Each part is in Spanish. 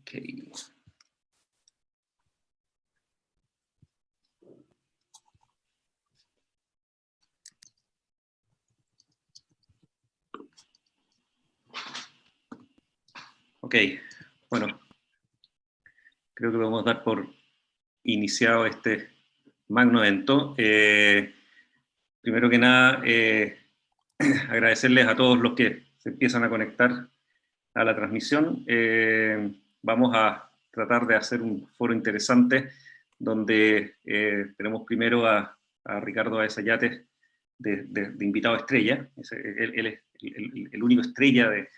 Okay. Ok, bueno, creo que podemos dar por iniciado este magno evento. Primero que nada, agradecerles a todos los que se empiezan a conectar a la transmisión. Vamos a tratar de hacer un foro interesante donde tenemos primero a Ricardo Aesayates de invitado estrella. Él es el único estrella de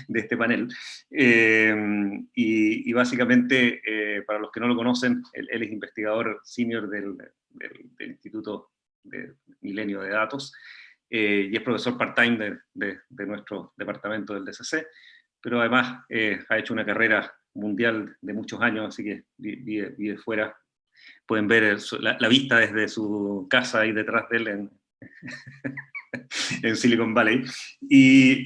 este panel. Y básicamente, para los que no lo conocen, él es investigador senior del Instituto de Milenio de Datos, y es profesor part-time de nuestro departamento del DCC, pero además ha hecho una carrera mundial de muchos años, así que vive fuera. Pueden ver la vista desde su casa ahí detrás de él en Silicon Valley, y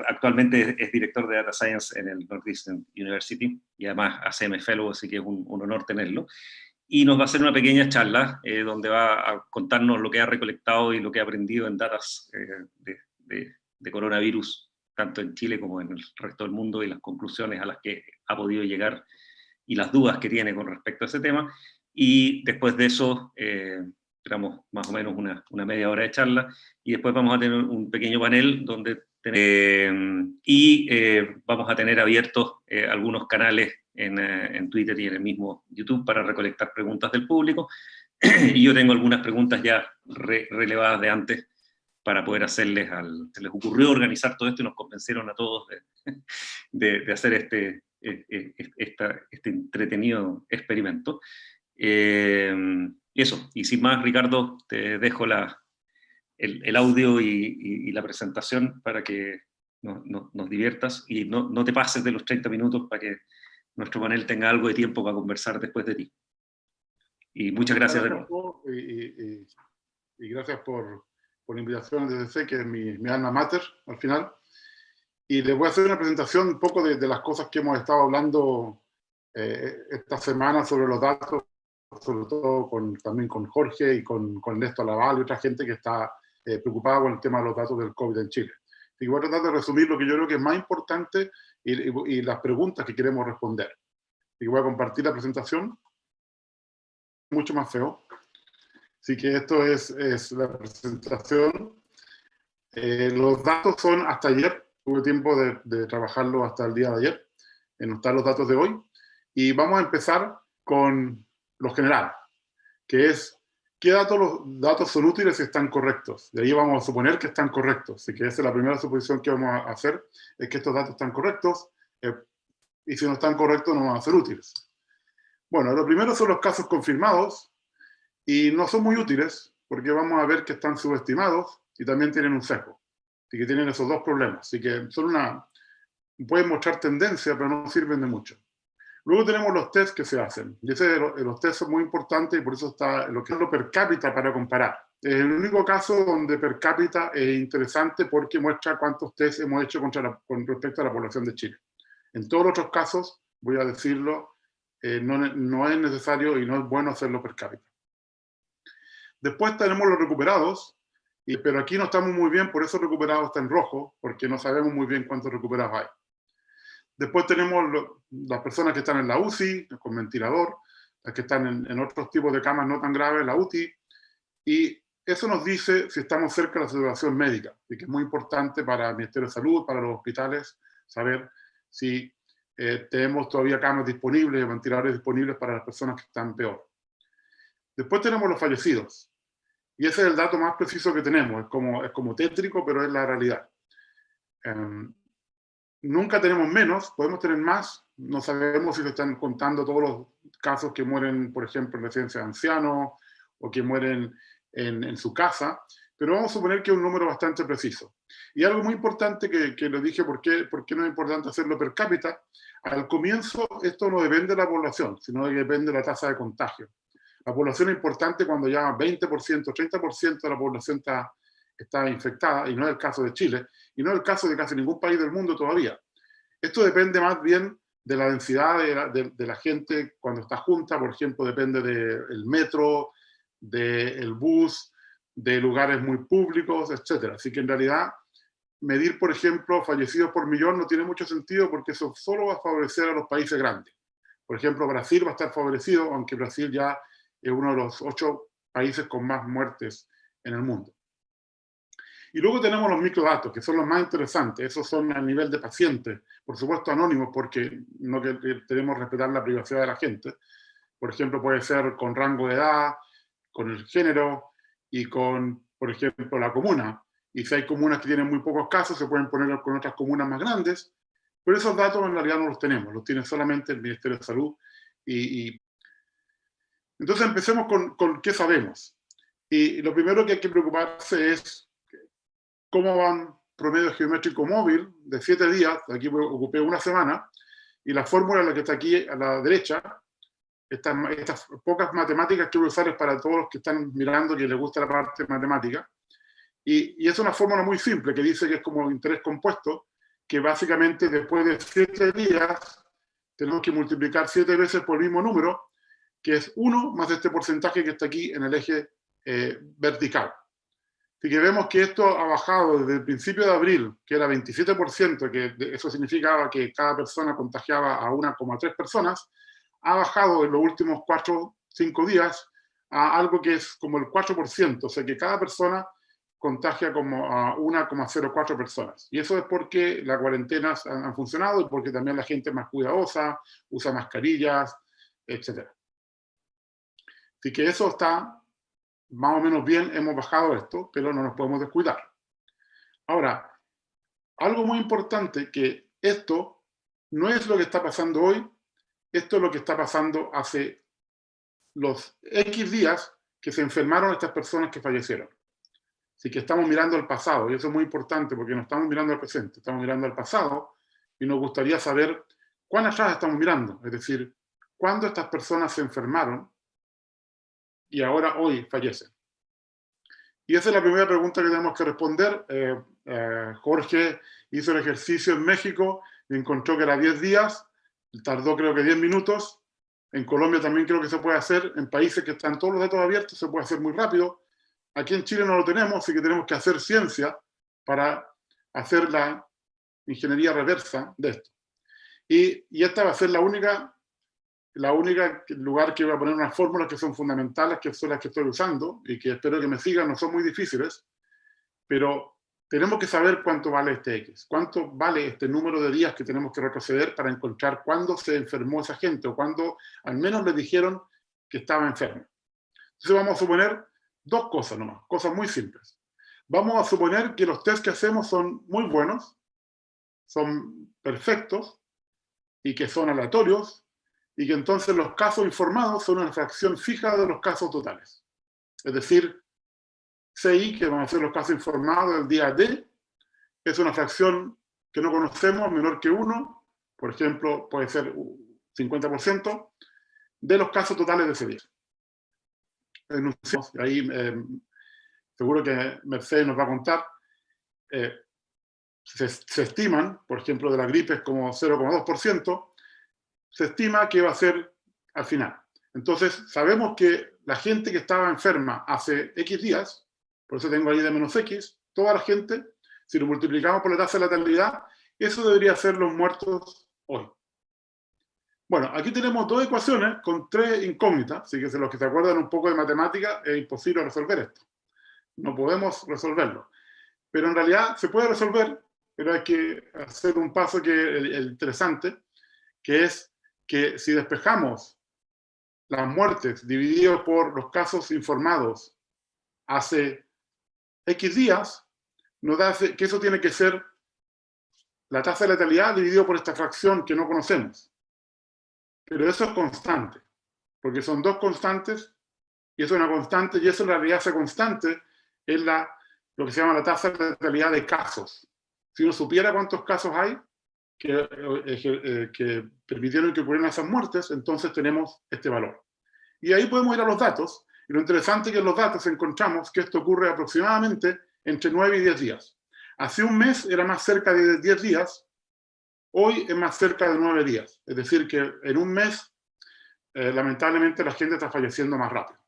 actualmente es director de Data Science en el Northeastern University, y además ACM Fellow, así que es un honor tenerlo. Y nos va a hacer una pequeña charla donde va a contarnos lo que ha recolectado y lo que ha aprendido en datas de coronavirus, tanto en Chile como en el resto del mundo, y las conclusiones a las que ha podido llegar y las dudas que tiene con respecto a ese tema. Y después de eso, esperamos más o menos una media hora de charla, y después vamos a tener un pequeño panel donde vamos a tener abiertos algunos canales en Twitter y en el mismo YouTube para recolectar preguntas del público. Y yo tengo algunas preguntas ya relevadas de antes para poder hacerles se les ocurrió organizar todo esto y nos convencieron a todos de hacer este entretenido experimento. Eso, y sin más, Ricardo, te dejo el audio y la presentación para que nos diviertas, y no te pases de los 30 minutos para que nuestro panel tenga algo de tiempo para conversar después de ti. Y muchas gracias de nuevo. Y gracias por la invitación desde C, que es mi alma mater al final. Y les voy a hacer una presentación un poco de las cosas que hemos estado hablando esta semana sobre los datos, sobre todo también con Jorge y con Néstor Laval y otra gente que está preocupada con el tema de los datos del COVID en Chile. Y voy a tratar de resumir lo que yo creo que es más importante y las preguntas que queremos responder. Y voy a compartir la presentación. Mucho más feo. Así que esto es la presentación. Los datos son hasta ayer. Tuve tiempo de trabajarlo hasta el día de ayer. No están los datos de hoy. Y vamos a empezar con lo general, que es qué los datos son útiles y están correctos. De ahí vamos a suponer que están correctos. Así que esa es la primera suposición que vamos a hacer, es que estos datos están correctos, y si no están correctos no van a ser útiles. Bueno, lo primero son los casos confirmados, y no son muy útiles, porque vamos a ver que están subestimados y también tienen un sesgo. Así que tienen esos dos problemas. Así que pueden mostrar tendencia, pero no sirven de mucho. Luego tenemos los tests que se hacen. Y los tests son muy importantes, y por eso está lo que es lo per cápita para comparar. Es el único caso donde per cápita es interesante porque muestra cuántos tests hemos hecho con respecto a la población de Chile. En todos los otros casos, voy a decirlo, no es necesario y no es bueno hacerlo per cápita. Después tenemos los recuperados, pero aquí no estamos muy bien, por eso recuperados está en rojo, porque no sabemos muy bien cuántos recuperados hay. Después tenemos las personas que están en la UCI, con ventilador, las que están en otros tipos de camas no tan graves, la UTI, y eso nos dice si estamos cerca de la saturación médica, y que es muy importante para el Ministerio de Salud, para los hospitales, saber si tenemos todavía camas disponibles, ventiladores disponibles para las personas que están peor. Después tenemos los fallecidos, y ese es el dato más preciso que tenemos, es como tétrico, pero es la realidad. Nunca tenemos menos, podemos tener más, no sabemos si se están contando todos los casos que mueren, por ejemplo, en residencia de ancianos, o que mueren en su casa, pero vamos a suponer que es un número bastante preciso. Y algo muy importante que lo dije, ¿por qué no es importante hacerlo per cápita? Al comienzo esto no depende de la población, sino que depende de la tasa de contagio. La población es importante cuando ya 20%, 30% de la población está infectada, y no es el caso de Chile, y no es el caso de casi ningún país del mundo todavía. Esto depende más bien de la densidad de la gente cuando está junta, por ejemplo, depende del metro, del bus, de lugares muy públicos, etc. Así que en realidad medir, por ejemplo, fallecidos por millón no tiene mucho sentido porque eso solo va a favorecer a los países grandes. Por ejemplo, Brasil va a estar favorecido, aunque Brasil ya es uno de los 8 países con más muertes en el mundo. Y luego tenemos los microdatos, que son los más interesantes. Esos son a nivel de pacientes, por supuesto anónimos, porque no queremos respetar la privacidad de la gente. Por ejemplo, puede ser con rango de edad, con el género y con, por ejemplo, la comuna. Y si hay comunas que tienen muy pocos casos, se pueden poner con otras comunas más grandes. Pero esos datos en realidad no los tenemos, los tiene solamente el Ministerio de Salud. Entonces empecemos con qué sabemos. Y lo primero que hay que preocuparse es cómo van promedio geométrico móvil de 7 días, aquí ocupé una semana, y la fórmula la que está aquí a la derecha, estas pocas matemáticas que voy a usar es para todos los que están mirando que les gusta la parte matemática, y es una fórmula muy simple que dice que es como interés compuesto, que básicamente después de 7 días tenemos que multiplicar 7 veces por el mismo número, que es 1 más este porcentaje que está aquí en el eje vertical. Así que vemos que esto ha bajado desde el principio de abril, que era 27%, que eso significaba que cada persona contagiaba a 1,3 personas, ha bajado en los últimos 4 o 5 días a algo que es como el 4%, o sea que cada persona contagia como a 1,04 personas. Y eso es porque las cuarentenas han funcionado y porque también la gente es más cuidadosa, usa mascarillas, etc. Así que eso está más o menos bien, hemos bajado esto, pero no nos podemos descuidar. Ahora, algo muy importante, que esto no es lo que está pasando hoy, esto es lo que está pasando hace los X días que se enfermaron estas personas que fallecieron. Así que estamos mirando al pasado, y eso es muy importante porque no estamos mirando al presente, estamos mirando al pasado, y nos gustaría saber cuán atrás estamos mirando, es decir, cuándo estas personas se enfermaron y ahora hoy fallecen. Y esa es la primera pregunta que tenemos que responder. Jorge hizo el ejercicio en México y encontró que era 10 días, tardó creo que 10 minutos. En Colombia también creo que se puede hacer, en países que están todos los datos abiertos se puede hacer muy rápido. Aquí en Chile no lo tenemos, así que tenemos que hacer ciencia para hacer la ingeniería reversa de esto. Y esta va a ser la única lugar que voy a poner unas fórmulas que son fundamentales, que son las que estoy usando, y que espero que me sigan, no son muy difíciles, pero tenemos que saber cuánto vale este X, cuánto vale este número de días que tenemos que retroceder para encontrar cuándo se enfermó esa gente, o cuándo al menos le dijeron que estaba enfermo. Entonces vamos a suponer 2 cosas nomás, cosas muy simples. Vamos a suponer que los test que hacemos son muy buenos, son perfectos, y que son aleatorios, y que entonces los casos informados son una fracción fija de los casos totales. Es decir, CI, que van a ser los casos informados del día D, es una fracción que no conocemos, menor que 1, por ejemplo, puede ser 50%, de los casos totales de ese día. Ahí seguro que Mercedes nos va a contar, se estiman, por ejemplo, de la gripe es como 0,2%, se estima que va a ser al final. Entonces, sabemos que la gente que estaba enferma hace X días, por eso tengo ahí de menos X, toda la gente, si lo multiplicamos por la tasa de letalidad, eso debería ser los muertos hoy. Bueno, aquí tenemos 2 ecuaciones con 3 incógnitas, así que si los que se acuerdan un poco de matemática, es imposible resolver esto. No podemos resolverlo. Pero en realidad se puede resolver, pero hay que hacer un paso que es el interesante, que es que si despejamos las muertes dividido por los casos informados hace X días, nos da que eso tiene que ser la tasa de letalidad dividido por esta fracción que no conocemos. Pero eso es constante, porque son 2 constantes, y eso es una constante, y eso en realidad esa constante es lo que se llama la tasa de letalidad de casos. Si uno supiera cuántos casos hay que permitieron que ocurrieran esas muertes, entonces tenemos este valor. Y ahí podemos ir a los datos, y lo interesante es que en los datos encontramos que esto ocurre aproximadamente entre 9 y 10 días. Hace un mes era más cerca de 10 días, Hoy es más cerca de 9 días. Es decir, que en un mes, lamentablemente, la gente está falleciendo más rápido.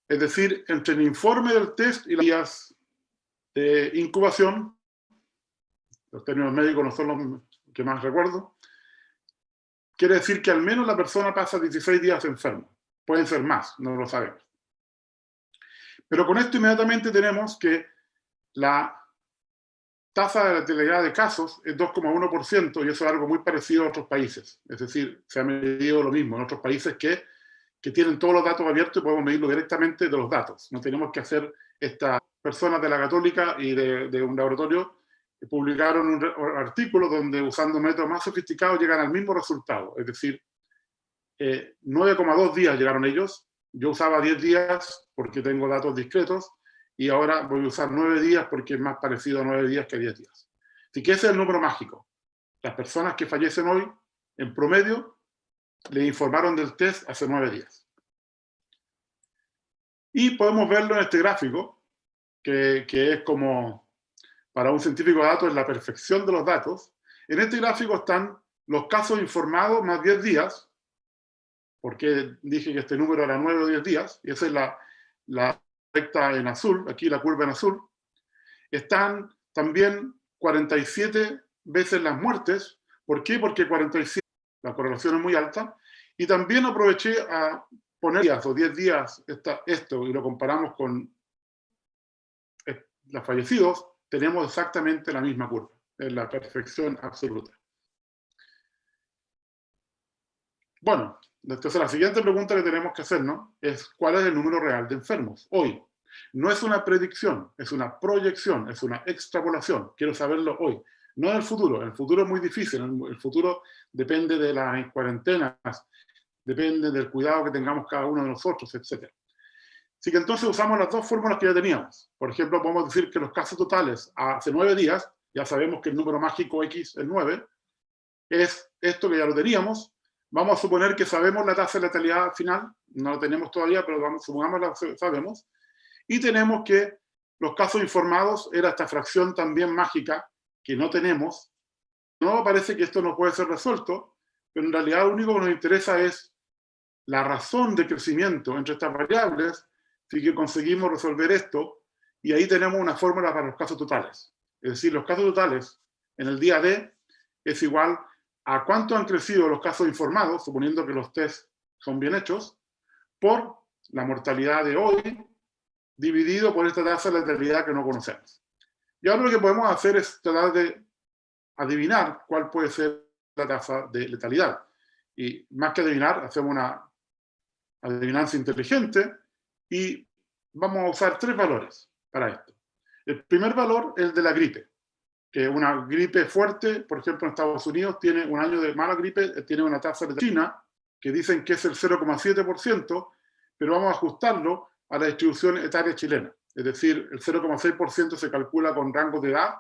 Es decir, entre el informe del test y las días de incubación, los términos médicos no son los que más recuerdo, quiere decir que al menos la persona pasa 16 días enferma. Pueden ser más, no lo sabemos. Pero con esto inmediatamente tenemos que la tasa de letalidad de casos es 2,1% y eso es algo muy parecido a otros países. Es decir, se ha medido lo mismo en otros países que tienen todos los datos abiertos y podemos medirlo directamente de los datos. No tenemos que hacer estas personas de la Católica y de un laboratorio que publicaron un artículo donde usando métodos más sofisticados llegan al mismo resultado. Es decir, 9,2 días llegaron ellos. Yo usaba 10 días porque tengo datos discretos y ahora voy a usar 9 días porque es más parecido a 9 días que a 10 días. Así que ese es el número mágico. Las personas que fallecen hoy, en promedio, le informaron del test hace 9 días. Y podemos verlo en este gráfico, que es como, para un científico de datos, es la perfección de los datos. En este gráfico están los casos informados más 10 días, porque dije que este número era 9 o 10 días, y esa es la recta en azul, aquí la curva en azul. Están también 47 veces las muertes. ¿Por qué? Porque 47, la correlación es muy alta, y también aproveché a poner días o 10 días esto y lo comparamos con los fallecidos, tenemos exactamente la misma curva, es la perfección absoluta. Bueno, entonces la siguiente pregunta que tenemos que hacernos es ¿cuál es el número real de enfermos hoy? No es una predicción, es una proyección, es una extrapolación. Quiero saberlo hoy, no en el futuro. En el futuro es muy difícil, en el futuro depende de las cuarentenas, depende del cuidado que tengamos cada uno de nosotros, etc. Así que entonces usamos las dos fórmulas que ya teníamos. Por ejemplo, podemos decir que los casos totales hace 9 días, ya sabemos que el número mágico X es 9, es esto que ya lo teníamos. Vamos a suponer que sabemos la tasa de letalidad final, no lo tenemos todavía, pero supongamos que sabemos. Y tenemos que los casos informados era esta fracción también mágica que no tenemos. No parece que esto no puede ser resuelto, pero en realidad lo único que nos interesa es la razón de crecimiento entre estas variables, así que conseguimos resolver esto, y ahí tenemos una fórmula para los casos totales. Es decir, los casos totales en el día D es igual a cuánto han crecido los casos informados, suponiendo que los test son bien hechos, por la mortalidad de hoy, dividido por esta tasa de letalidad que no conocemos. Y ahora lo que podemos hacer es tratar de adivinar cuál puede ser la tasa de letalidad. Y más que adivinar, hacemos una adivinanza inteligente y vamos a usar 3 valores para esto. El primer valor es el de la gripe, que una gripe fuerte, por ejemplo en Estados Unidos, tiene un año de mala gripe, tiene una tasa de China, que dicen que es el 0,7%, pero vamos a ajustarlo a la distribución etaria chilena. Es decir, el 0,6% se calcula con rangos de edad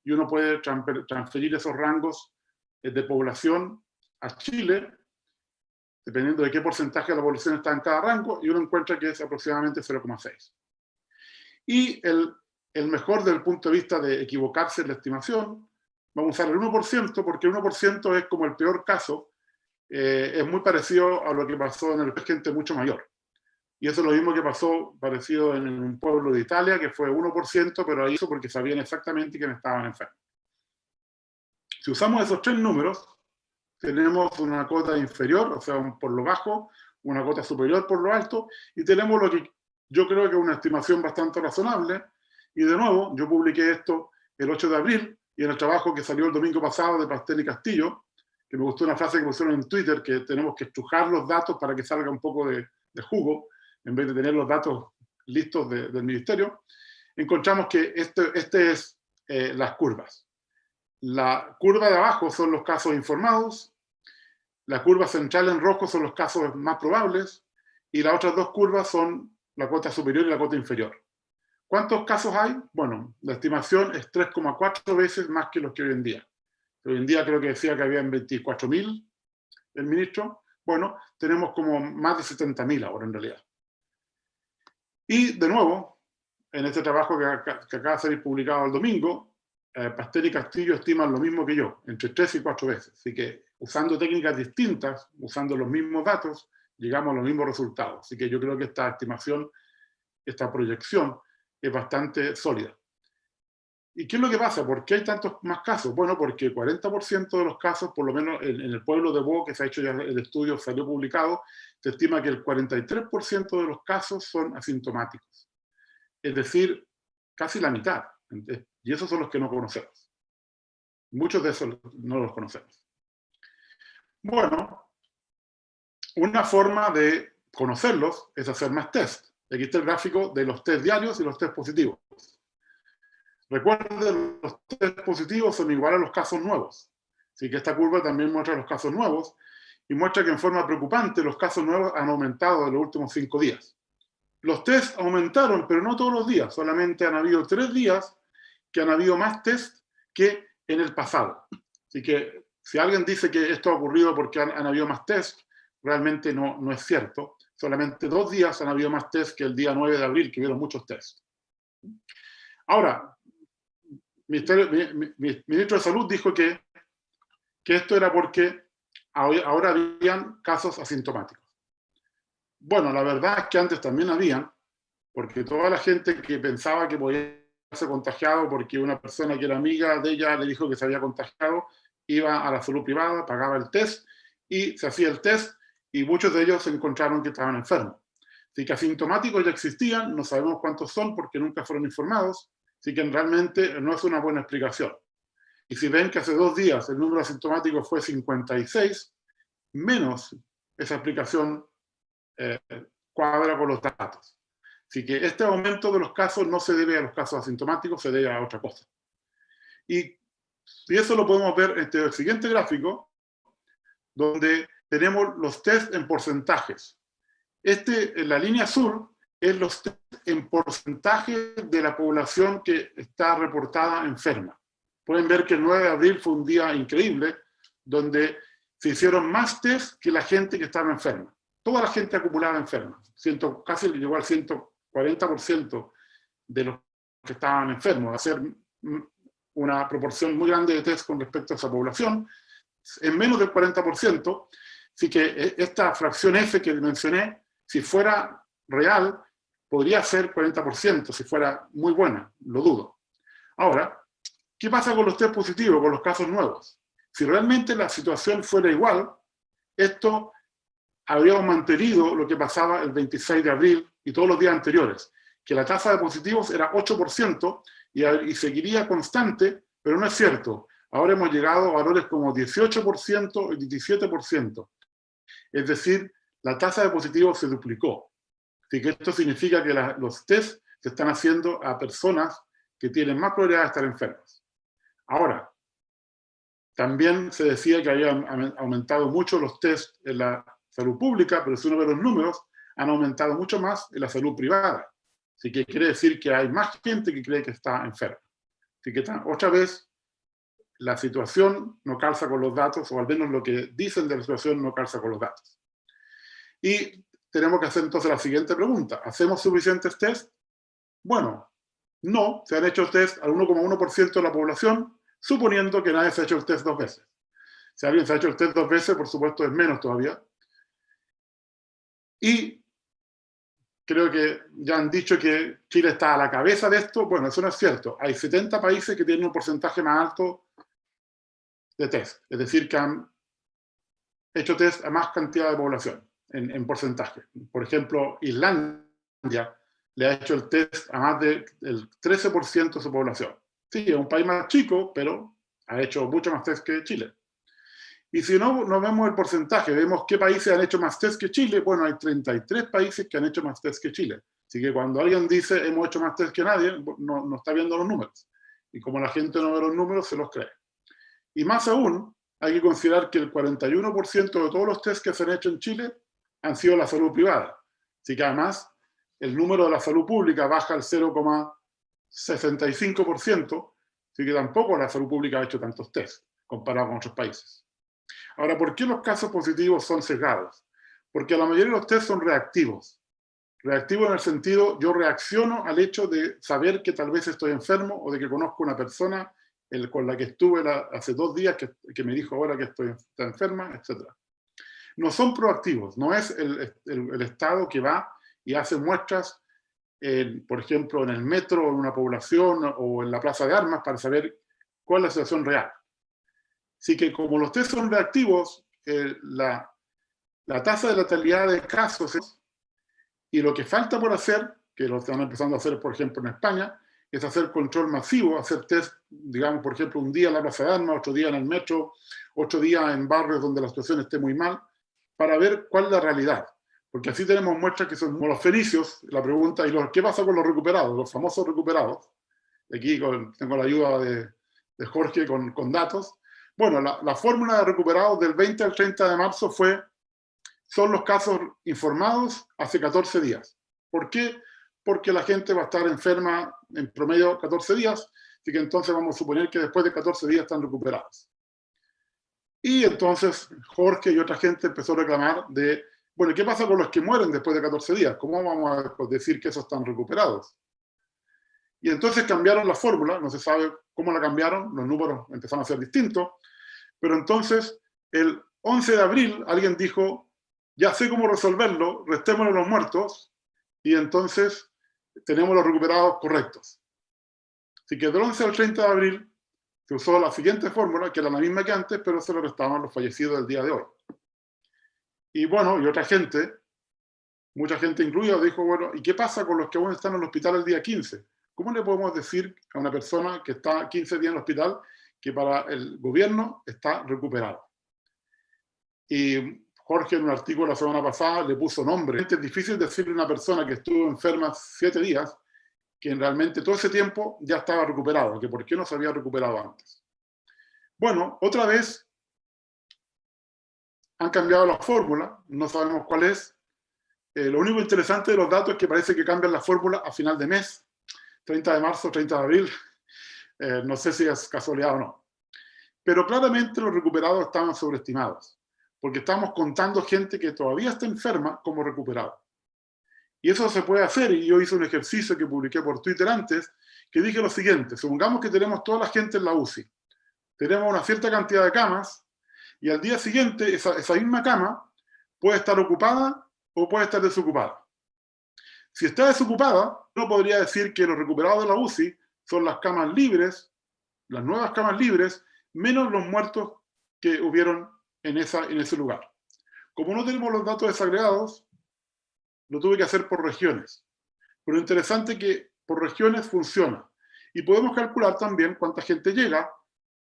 y uno puede transferir esos rangos de población a Chile, dependiendo de qué porcentaje de la población está en cada rango, y uno encuentra que es aproximadamente 0,6. Y el mejor desde el punto de vista de equivocarse en la estimación, vamos a usar el 1%, porque el 1% es como el peor caso, es muy parecido a lo que pasó en el gente mucho mayor. Y eso es lo mismo que pasó parecido en un pueblo de Italia, que fue 1%, pero ahí hizo porque sabían exactamente quién estaban enfermos. Si usamos esos 3 números, tenemos una cota inferior, o sea, por lo bajo, una cota superior por lo alto, y tenemos lo que yo creo que es una estimación bastante razonable. Y de nuevo, yo publiqué esto el 8 de abril, y en el trabajo que salió el domingo pasado de Pastel y Castillo, que me gustó una frase que pusieron en Twitter, que tenemos que estrujar los datos para que salga un poco de jugo, en vez de tener los datos listos del ministerio, encontramos que este es las curvas. La curva de abajo son los casos informados, la curva central en rojo son los casos más probables, y las otras 2 curvas son la cota superior y la cota inferior. ¿Cuántos casos hay? Bueno, la estimación es 3,4 veces más que los que hoy en día. Hoy en día creo que decía que habían 24.000 el ministro. Bueno, tenemos como más de 70.000 ahora en realidad. Y de nuevo, en este trabajo que acaba de salir publicado el domingo, Pastel y Castillo estiman lo mismo que yo, entre 3 y 4 veces. Así que usando técnicas distintas, usando los mismos datos, llegamos a los mismos resultados. Así que yo creo que esta estimación, esta proyección es bastante sólida. ¿Y qué es lo que pasa? ¿Por qué hay tantos más casos? Bueno, porque el 40% de los casos, por lo menos en el pueblo de Bo, que se ha hecho ya el estudio, salió publicado, se estima que el 43% de los casos son asintomáticos. Es decir, casi la mitad. Y esos son los que no conocemos. Muchos de esos no los conocemos. Bueno, una forma de conocerlos es hacer más test. Aquí está el gráfico de los test diarios y los test positivos. Recuerden, los test positivos son iguales a los casos nuevos. Así que esta curva también muestra los casos nuevos y muestra que en forma preocupante los casos nuevos han aumentado en los últimos 5 días. Los tests aumentaron, pero no todos los días. Solamente han habido 3 días que han habido más test que en el pasado. Así que si alguien dice que esto ha ocurrido porque han habido más test, realmente no es cierto. Solamente 2 días han habido más test que el día 9 de abril, que hubieron muchos test. Ahora, mi ministro de Salud dijo que esto era porque ahora habían casos asintomáticos. Bueno, la verdad es que antes también habían, porque toda la gente que pensaba que podía ser contagiado porque una persona que era amiga de ella le dijo que se había contagiado, iba a la salud privada, pagaba el test y se hacía el test y muchos de ellos se encontraron que estaban enfermos. Así que asintomáticos ya existían, no sabemos cuántos son porque nunca fueron informados, así que realmente no es una buena explicación. Y si ven que hace 2 días el número asintomático fue 56, menos esa explicación cuadra con los datos. Así que este aumento de los casos no se debe a los casos asintomáticos, se debe a otra cosa. Y eso lo podemos ver en el siguiente gráfico, donde tenemos los test en porcentajes. En la línea azul es los test en porcentaje de la población que está reportada enferma. Pueden ver que el 9 de abril fue un día increíble, donde se hicieron más test que la gente que estaba enferma. Toda la gente acumulada enferma. Casi llegó al 140% de los que estaban enfermos. Hacer una proporción muy grande de test con respecto a esa población, en menos del 40%. Así que esta fracción F que mencioné, si fuera real, podría ser 40%, si fuera muy buena, lo dudo. Ahora, ¿qué pasa con los test positivos, con los casos nuevos? Si realmente la situación fuera igual, esto habríamos mantenido lo que pasaba el 26 de abril y todos los días anteriores, que la tasa de positivos era 8% y seguiría constante, pero no es cierto. Ahora hemos llegado a valores como 18% y 17%. Es decir, la tasa de positivos se duplicó. Así que esto significa que los test se están haciendo a personas que tienen más probabilidad de estar enfermas. Ahora, también se decía que habían aumentado mucho los test en la salud pública, pero si uno ve los números, han aumentado mucho más en la salud privada. Así que quiere decir que hay más gente que cree que está enferma. Así que otra vez, la situación no calza con los datos, o al menos lo que dicen de la situación no calza con los datos. Y tenemos que hacer entonces la siguiente pregunta. ¿Hacemos suficientes test? Bueno, no. Se han hecho test al 1,1% de la población, suponiendo que nadie se ha hecho el test 2 veces. Si alguien se ha hecho el test 2 veces, por supuesto es menos todavía. Y creo que ya han dicho que Chile está a la cabeza de esto. Bueno, eso no es cierto. Hay 70 países que tienen un porcentaje más alto de test. Es decir, que han hecho test a más cantidad de población en porcentaje. Por ejemplo, Islandia le ha hecho el test a más del 13% de su población. Sí, es un país más chico, pero ha hecho mucho más test que Chile. Y si no vemos el porcentaje, vemos qué países han hecho más test que Chile, bueno, hay 33 países que han hecho más test que Chile. Así que cuando alguien dice hemos hecho más test que nadie, no está viendo los números. Y como la gente no ve los números, se los cree. Y más aún, hay que considerar que el 41% de todos los test que se han hecho en Chile han sido la salud privada. Así que además, el número de la salud pública baja al 0,65%, así que tampoco la salud pública ha hecho tantos test comparado con otros países. Ahora, ¿por qué los casos positivos son sesgados? Porque la mayoría de los test son reactivos. Reactivos en el sentido, yo reacciono al hecho de saber que tal vez estoy enfermo o de que conozco a una persona con la que estuve hace 2 días, que me dijo ahora que está enferma, etc. No son proactivos, no es el Estado que va y hace muestras, por ejemplo, en el metro, en una población o en la plaza de armas para saber cuál es la situación real. Así que como los test son reactivos, la tasa de letalidad de casos y lo que falta por hacer, que lo están empezando a hacer, por ejemplo, en España, es hacer control masivo, hacer test, digamos, por ejemplo, un día en la plaza de armas, 8 días en el metro, 8 días en barrios donde la situación esté muy mal, para ver cuál es la realidad. Porque así tenemos muestras que son como los fenicios, la pregunta, ¿y qué pasa con los recuperados, los famosos recuperados? Aquí tengo la ayuda de Jorge con datos. Bueno, la fórmula de recuperados del 20 al 30 de marzo son los casos informados hace 14 días. ¿Por qué? Porque la gente va a estar enferma en promedio 14 días, así que entonces vamos a suponer que después de 14 días están recuperados. Y entonces Jorge y otra gente empezó a reclamar bueno, ¿qué pasa con los que mueren después de 14 días? ¿Cómo vamos a decir que esos están recuperados? Y entonces cambiaron la fórmula, no se sabe cómo la cambiaron, los números empezaron a ser distintos, pero entonces el 11 de abril alguien dijo, ya sé cómo resolverlo, restémosle los muertos, y entonces tenemos los recuperados correctos. Así que del 11 al 30 de abril se usó la siguiente fórmula, que era la misma que antes, pero se le restaban los fallecidos del día de hoy. Y bueno, y otra gente, mucha gente incluida, dijo, bueno, ¿y qué pasa con los que aún están en el hospital el día 15? ¿Cómo le podemos decir a una persona que está 15 días en el hospital que para el gobierno está recuperado? Y Jorge en un artículo la semana pasada le puso nombre. Es difícil decirle a una persona que estuvo enferma 7 días que realmente todo ese tiempo ya estaba recuperado, que por qué no se había recuperado antes. Bueno, otra vez han cambiado la fórmula, no sabemos cuál es. Lo único interesante de los datos es que parece que cambian la fórmula a final de mes, 30 de marzo, 30 de abril. No sé si es casualidad o no. Pero claramente los recuperados estaban sobreestimados, porque estamos contando gente que todavía está enferma como recuperado. Y eso se puede hacer, y yo hice un ejercicio que publiqué por Twitter antes, que dije lo siguiente: supongamos que tenemos toda la gente en la UCI, tenemos una cierta cantidad de camas, y al día siguiente esa misma cama puede estar ocupada o puede estar desocupada. Si está desocupada, uno podría decir que los recuperados de la UCI son las camas libres, las nuevas camas libres, menos los muertos que hubieron en ese lugar. Como no tenemos los datos desagregados, lo tuve que hacer por regiones. Pero lo interesante es que por regiones funciona. Y podemos calcular también cuánta gente llega,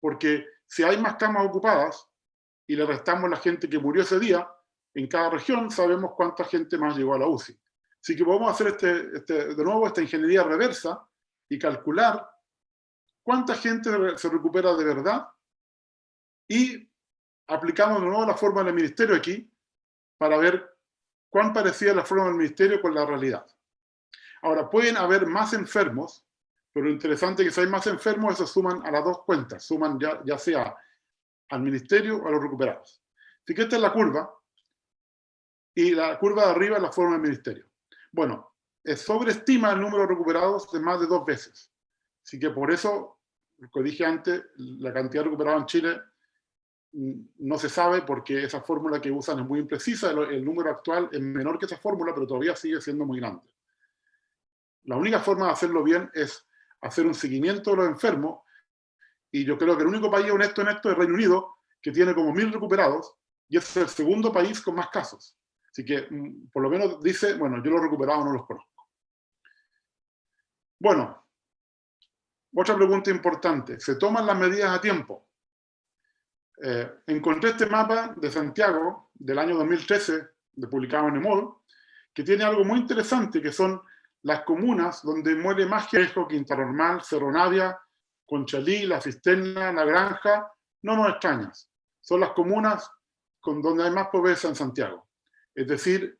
porque si hay más camas ocupadas y le restamos la gente que murió ese día, en cada región sabemos cuánta gente más llegó a la UCI. Así que podemos hacer de nuevo esta ingeniería reversa y calcular cuánta gente se recupera de verdad, y aplicamos de nuevo la fórmula del ministerio aquí para ver cuán parecida es la forma del ministerio con la realidad. Ahora, pueden haber más enfermos, pero lo interesante es que si hay más enfermos, eso suman a las dos cuentas, suman ya sea al ministerio o a los recuperados. Así que esta es la curva, y la curva de arriba es la forma del ministerio. Bueno, sobreestima el número de recuperados de más de 2 veces. Así que por eso, como dije antes, la cantidad de recuperados en Chile no se sabe, porque esa fórmula que usan es muy imprecisa. El número actual es menor que esa fórmula, pero todavía sigue siendo muy grande. La única forma de hacerlo bien es hacer un seguimiento de los enfermos, y yo creo que el único país honesto en esto es Reino Unido, que tiene como 1000 recuperados, y es el segundo país con más casos. Así que, por lo menos dice, bueno, yo los recuperados no los conozco. Bueno, otra pregunta importante: ¿se toman las medidas a tiempo? Encontré este mapa de Santiago del año 2013, publicado en EMOL, que tiene algo muy interesante, que son las comunas donde muere más gente: Quinta Normal, Cerro Navia, Conchalí, La Cisterna, La Granja. No nos extrañas, son las comunas donde hay más pobreza en Santiago. Es decir,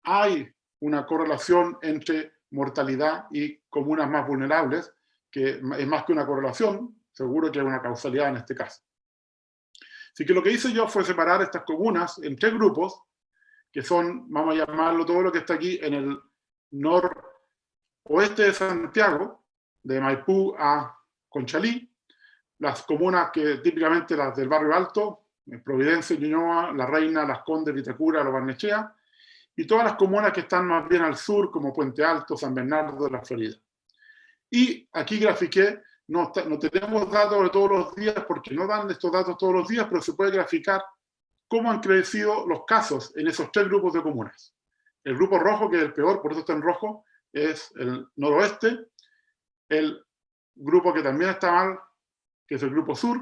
hay una correlación entre mortalidad y comunas más vulnerables, que es más que una correlación, seguro que es una causalidad en este caso. Así que lo que hice yo fue separar estas comunas en 3 grupos, que son, vamos a llamarlo, todo lo que está aquí en el noroeste de Santiago, de Maipú a Conchalí, las comunas que típicamente las del barrio alto, Providencia, Ñuñoa, La Reina, Las Condes, Vitacura, Lo Barnechea, y todas las comunas que están más bien al sur, como Puente Alto, San Bernardo, La Florida. Y aquí grafiqué, no tenemos datos de todos los días porque no dan estos datos todos los días, pero se puede graficar cómo han crecido los casos en esos 3 grupos de comunas. El grupo rojo, que es el peor, por eso está en rojo, es el noroeste. El grupo que también está mal, que es el grupo sur,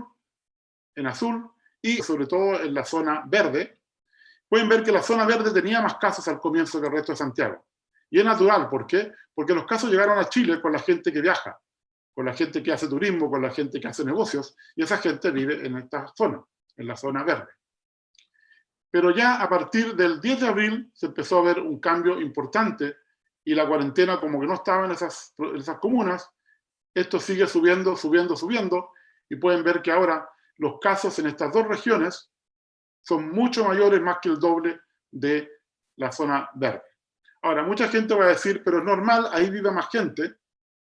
en azul, y sobre todo en la zona verde. Pueden ver que la zona verde tenía más casos al comienzo que el resto de Santiago. Y es natural, ¿por qué? Porque los casos llegaron a Chile con la gente que viaja, con la gente que hace turismo, con la gente que hace negocios, y esa gente vive en esta zona, en la zona verde. Pero ya a partir del 10 de abril se empezó a ver un cambio importante y la cuarentena como que no estaba en esas comunas. Esto sigue subiendo, subiendo, subiendo, y pueden ver que ahora los casos en estas 2 regiones son mucho mayores, más que el doble de la zona verde. Ahora, mucha gente va a decir, pero es normal, ahí vive más gente,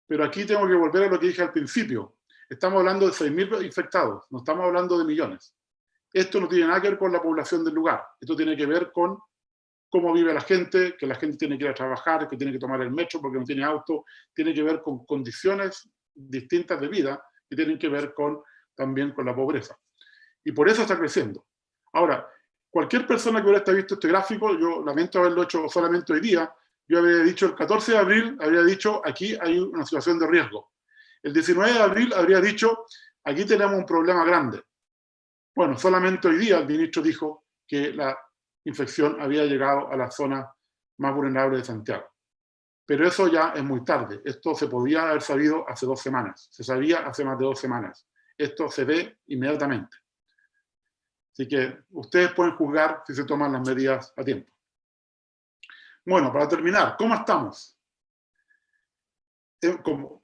pero aquí tengo que volver a lo que dije al principio. Estamos hablando de 6.000 infectados, no estamos hablando de millones. Esto no tiene nada que ver con la población del lugar, esto tiene que ver con cómo vive la gente, que la gente tiene que ir a trabajar, que tiene que tomar el metro porque no tiene auto, tiene que ver con condiciones distintas de vida que tienen que ver también con la pobreza. Y por eso está creciendo. Ahora, cualquier persona que hubiera visto este gráfico, yo lamento haberlo hecho solamente hoy día, yo habría dicho el 14 de abril, habría dicho aquí hay una situación de riesgo. El 19 de abril habría dicho aquí tenemos un problema grande. Bueno, solamente hoy día el ministro dijo que la infección había llegado a la zona más vulnerable de Santiago. Pero eso ya es muy tarde. Esto se podía haber sabido hace 2 semanas. Se sabía hace más de 2 semanas. Esto se ve inmediatamente. Así que ustedes pueden juzgar si se toman las medidas a tiempo. Bueno, para terminar, ¿cómo estamos?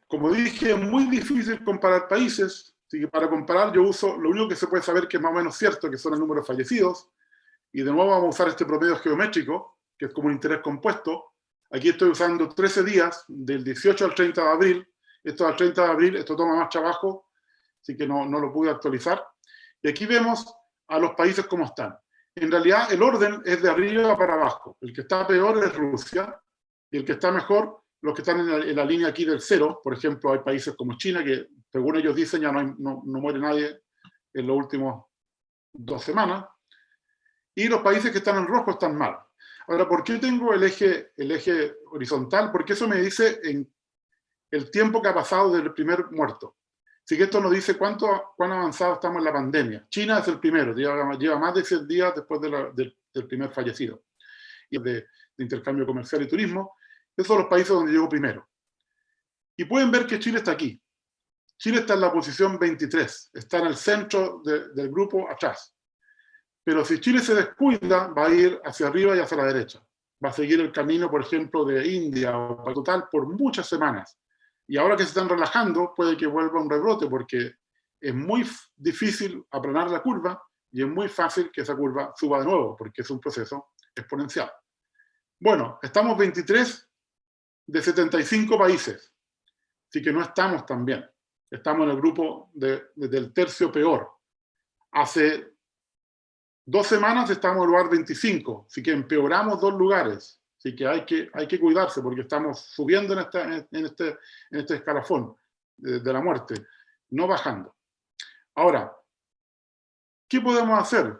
Como dije, es muy difícil comparar países. Así que para comparar yo uso lo único que se puede saber que es más o menos cierto, que son el número de fallecidos. Y de nuevo vamos a usar este promedio geométrico, que es como un interés compuesto. Aquí estoy usando 13 días, del 18 al 30 de abril. Esto al 30 de abril, esto toma más trabajo, así que no lo pude actualizar. Y aquí vemos a los países cómo están. En realidad el orden es de arriba para abajo. El que está peor es Rusia, y el que está mejor, los que están en la línea aquí del cero. Por ejemplo, hay países como China, que según ellos dicen ya no muere nadie en los últimos 2 semanas. Y los países que están en rojo están mal. Ahora, ¿por qué tengo el eje horizontal? Porque eso me dice en el tiempo que ha pasado del primer muerto. Así que esto nos dice cuán avanzado estamos en la pandemia. China es el primero, lleva más de 100 días después del primer fallecido. Y de intercambio comercial y turismo, esos son los países donde llegó primero. Y pueden ver que Chile está aquí. Chile está en la posición 23, está en el centro del grupo atrás. Pero si Chile se descuida, va a ir hacia arriba y hacia la derecha. Va a seguir el camino, por ejemplo, de India o total por muchas semanas. Y ahora que se están relajando, puede que vuelva un rebrote, porque es muy difícil aplanar la curva y es muy fácil que esa curva suba de nuevo, porque es un proceso exponencial. Bueno, estamos 23 de 75 países, así que no estamos tan bien. Estamos en el grupo del tercio peor. Hace 2 semanas estamos en el lugar 25, así que empeoramos 2 lugares. Así que hay que cuidarse porque estamos subiendo en este escalafón de la muerte, no bajando. Ahora, ¿qué podemos hacer?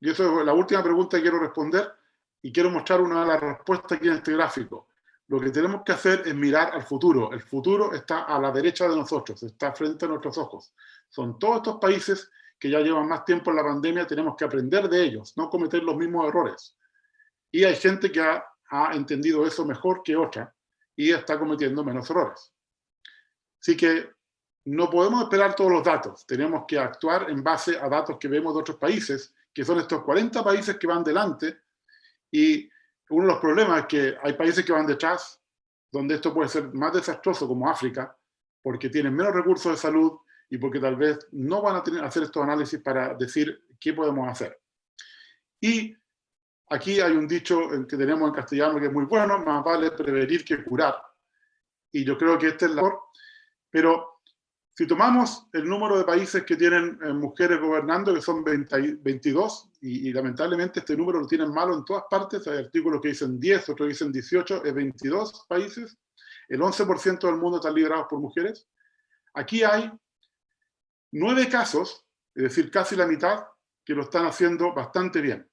Y eso es la última pregunta que quiero responder y quiero mostrar una de las respuestas aquí en este gráfico. Lo que tenemos que hacer es mirar al futuro. El futuro está a la derecha de nosotros, está frente a nuestros ojos. Son todos estos países que ya llevan más tiempo en la pandemia, tenemos que aprender de ellos, no cometer los mismos errores. Y hay gente que ha entendido eso mejor que otra y está cometiendo menos errores. Así que no podemos esperar todos los datos, tenemos que actuar en base a datos que vemos de otros países, que son estos 40 países que van delante, y uno de los problemas es que hay países que van detrás, donde esto puede ser más desastroso, como África, porque tienen menos recursos de salud y porque tal vez no van a hacer estos análisis para decir qué podemos hacer. Y aquí hay un dicho que tenemos en castellano que es muy bueno: más vale prevenir que curar. Y yo creo que este es la mejor. Pero Si tomamos el número de países que tienen mujeres gobernando, que son 22, y lamentablemente este número lo tienen malo en todas partes, hay artículos que dicen 10, otros dicen 18, es 22 países, el 11% del mundo están liderados por mujeres. Aquí hay 9 casos, es decir, casi la mitad, que lo están haciendo bastante bien.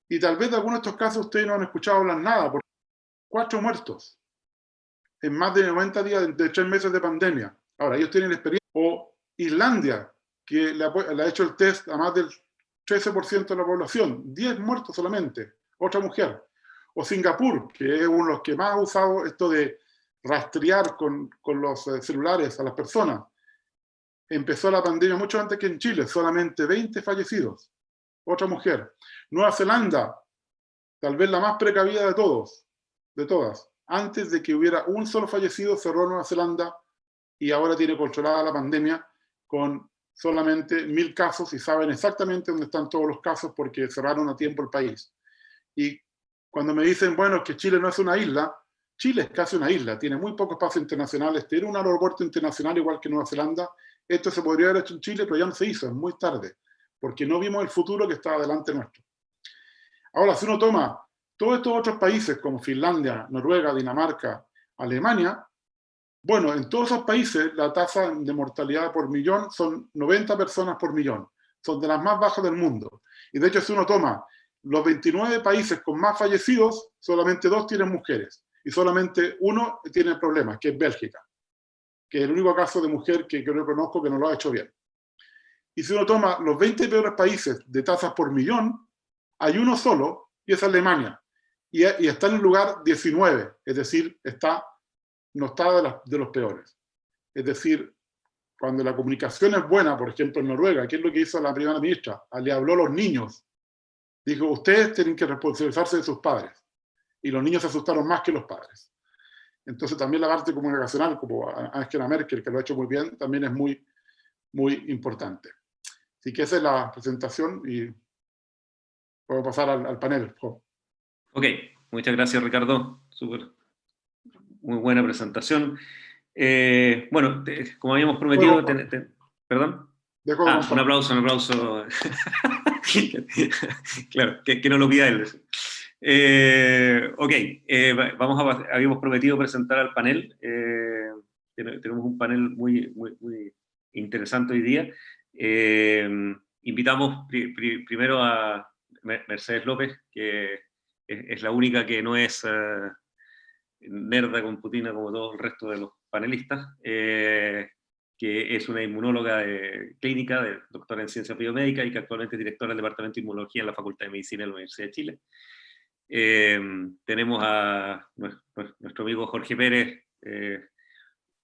Y tal vez de algunos de estos casos ustedes no han escuchado hablar nada, porque 4 muertos en más de 90 días de 3 meses de pandemia. Ahora, ellos tienen experiencia. O Islandia, que le ha hecho el test a más del 13% de la población, 10 muertos solamente, otra mujer. O Singapur, que es uno de los que más ha usado esto de rastrear con los celulares a las personas. Empezó la pandemia mucho antes que en Chile, solamente 20 fallecidos, otra mujer. Nueva Zelanda, tal vez la más precavida de todas. Antes de que hubiera un solo fallecido, cerró Nueva Zelanda y ahora tiene controlada la pandemia con solamente 1000 casos y saben exactamente dónde están todos los casos porque cerraron a tiempo el país. Y cuando me dicen, bueno, es que Chile no es una isla, Chile es casi una isla, tiene muy pocos espacios internacionales, tiene un aeropuerto internacional igual que Nueva Zelanda. Esto se podría haber hecho en Chile, pero ya no se hizo, es muy tarde, porque no vimos el futuro que estaba delante nuestro. Ahora, si uno toma todos estos otros países como Finlandia, Noruega, Dinamarca, Alemania, bueno, en todos esos países la tasa de mortalidad por millón son 90 personas por millón. Son de las más bajas del mundo. Y de hecho, si uno toma los 29 países con más fallecidos, solamente 2 tienen mujeres. Y solamente 1 tiene problemas, que es Bélgica, que es el único caso de mujer que yo conozco que no lo ha hecho bien. Y si uno toma los 20 peores países de tasas por millón, hay uno solo, y es Alemania. Y está en el lugar 19, es decir, no está de los peores. Es decir, cuando la comunicación es buena, por ejemplo en Noruega, ¿qué es lo que hizo la primera ministra? Le habló a los niños. Dijo, ustedes tienen que responsabilizarse de sus padres. Y los niños se asustaron más que los padres. Entonces también la parte comunicacional, como Angela Merkel, que lo ha hecho muy bien, también es muy, muy importante. Así que esa es la presentación y puedo pasar al panel. Ok, muchas gracias Ricardo, súper, muy buena presentación. Bueno, como habíamos prometido, ¿perdón? Un aplauso, un aplauso. Claro, que no lo pida él. Ok, habíamos prometido presentar al panel. Tenemos un panel muy interesante hoy día. Invitamos primero a Mercedes López, que es la única que no es nerda con Putina como todo el resto de los panelistas, que es una inmunóloga clínica, doctora en ciencia biomédica y que actualmente es directora del Departamento de Inmunología en la Facultad de Medicina de la Universidad de Chile. Tenemos a nuestro amigo Jorge Pérez,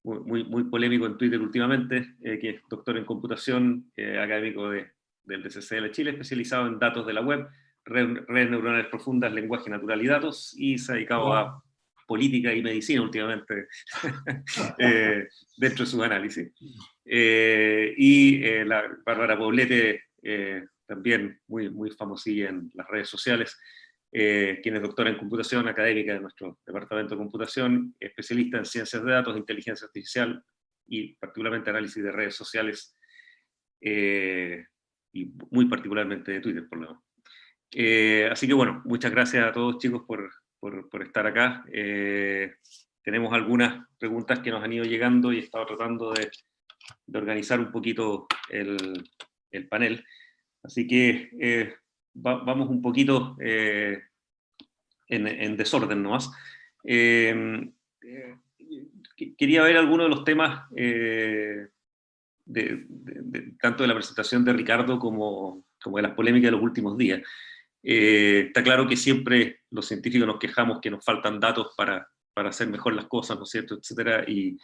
muy polémico en Twitter últimamente, que es doctor en computación, académico del DCC de Chile, especializado en datos de la web, redes neuronales profundas, lenguaje natural y datos, y se ha dedicado a política y medicina últimamente dentro de sus análisis. Y la Bárbara Poblete, también muy famosilla en las redes sociales, quien es doctora en computación, académica de nuestro departamento de computación, especialista en ciencias de datos, inteligencia artificial y particularmente análisis de redes sociales, y muy particularmente de Twitter, por lo menos. Así que bueno, muchas gracias a todos chicos por estar acá. Tenemos algunas preguntas que nos han ido llegando y he estado tratando de organizar un poquito el panel. Así que vamos un poquito en desorden nomás. Quería ver algunos de los temas, tanto de la presentación de Ricardo como de las polémicas de los últimos días. Está claro que siempre los científicos nos quejamos que nos faltan datos para hacer mejor las cosas, ¿no es cierto?, etcétera, y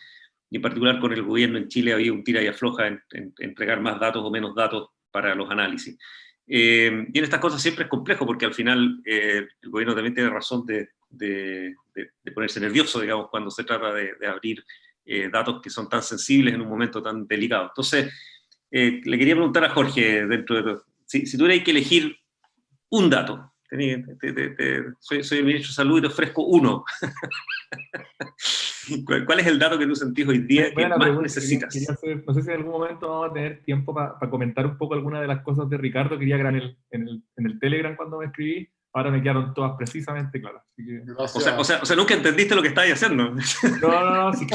en particular con el gobierno en Chile había un tira y afloja en entregar más datos o menos datos para los análisis. Y en estas cosas siempre es complejo porque al final el gobierno también tiene razón de ponerse nervioso, digamos, cuando se trata de abrir datos que son tan sensibles en un momento tan delicado. Entonces, le quería preguntar a Jorge, si tuvierais que elegir un dato, soy el ministro de Salud y te ofrezco uno, ¿Cuál es el dato que tú sentís hoy día que Buena más pregunta. necesitas? Quería hacer, no sé si en algún momento vamos a tener tiempo para comentar un poco alguna de las cosas de Ricardo. Quería que en el Telegram cuando me escribí, ahora me quedaron todas precisamente claras. Así que... Gracias. Nunca entendiste lo que estabas haciendo. No, sí,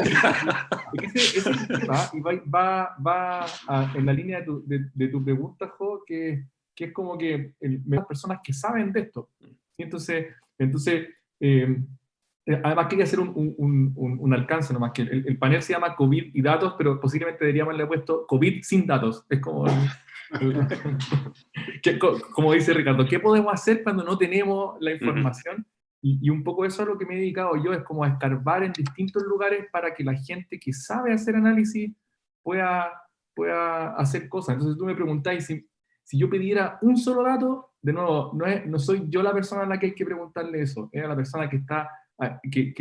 ese es el tema, y en la línea de tu pregunta, Jo, que es como que las personas que saben de esto. ¿Sí? Entonces además quería hacer un alcance nomás, que el panel se llama COVID y datos, pero posiblemente deberíamos haberle puesto COVID sin datos. Es como, como dice Ricardo, ¿qué podemos hacer cuando no tenemos la información? Y un poco eso es lo que me he dedicado yo, es como a escarbar en distintos lugares para que la gente que sabe hacer análisis pueda hacer cosas. Entonces tú me preguntáis si yo pidiera un solo dato, de nuevo, no soy yo la persona a la que hay que preguntarle eso, es a la persona que está, que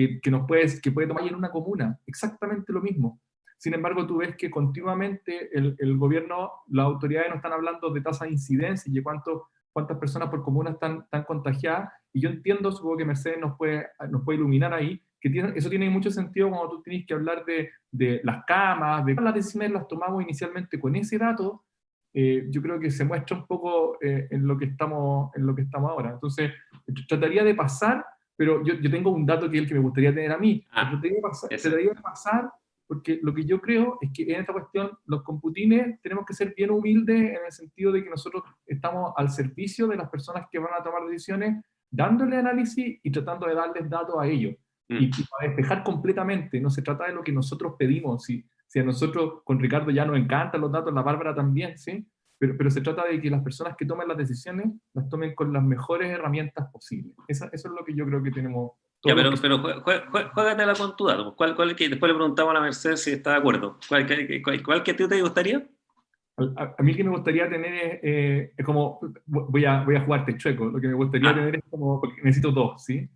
puede tomar en una comuna, exactamente lo mismo. Sin embargo, tú ves que continuamente el gobierno, las autoridades no están hablando de tasa de incidencia y de cuántas personas por comuna están contagiadas, y yo entiendo, supongo que Mercedes nos puede iluminar ahí, que eso tiene mucho sentido cuando tú tienes que hablar de las camas, de las decisiones las tomamos inicialmente con ese dato. Yo creo que se muestra un poco en lo que estamos ahora. Entonces, trataría de pasar, pero yo tengo un dato que es el que me gustaría tener a mí. Trataría de pasar, porque lo que yo creo es que en esta cuestión los computines tenemos que ser bien humildes en el sentido de que nosotros estamos al servicio de las personas que van a tomar decisiones, dándole análisis y tratando de darles datos a ellos. Y para despejar completamente, no se trata de lo que nosotros pedimos. Si a nosotros, con Ricardo ya nos encantan los datos, la Bárbara también, ¿sí? Pero se trata de que las personas que tomen las decisiones las tomen con las mejores herramientas posibles. Eso es lo que yo creo que tenemos. Ya, pero juégatela con tu dato. Después le preguntamos a la Mercedes si está de acuerdo. ¿Cuál que a ti te gustaría? A mí el que me gustaría tener es como, voy a jugarte chueco, lo que me gustaría tener es como, porque necesito dos, ¿sí?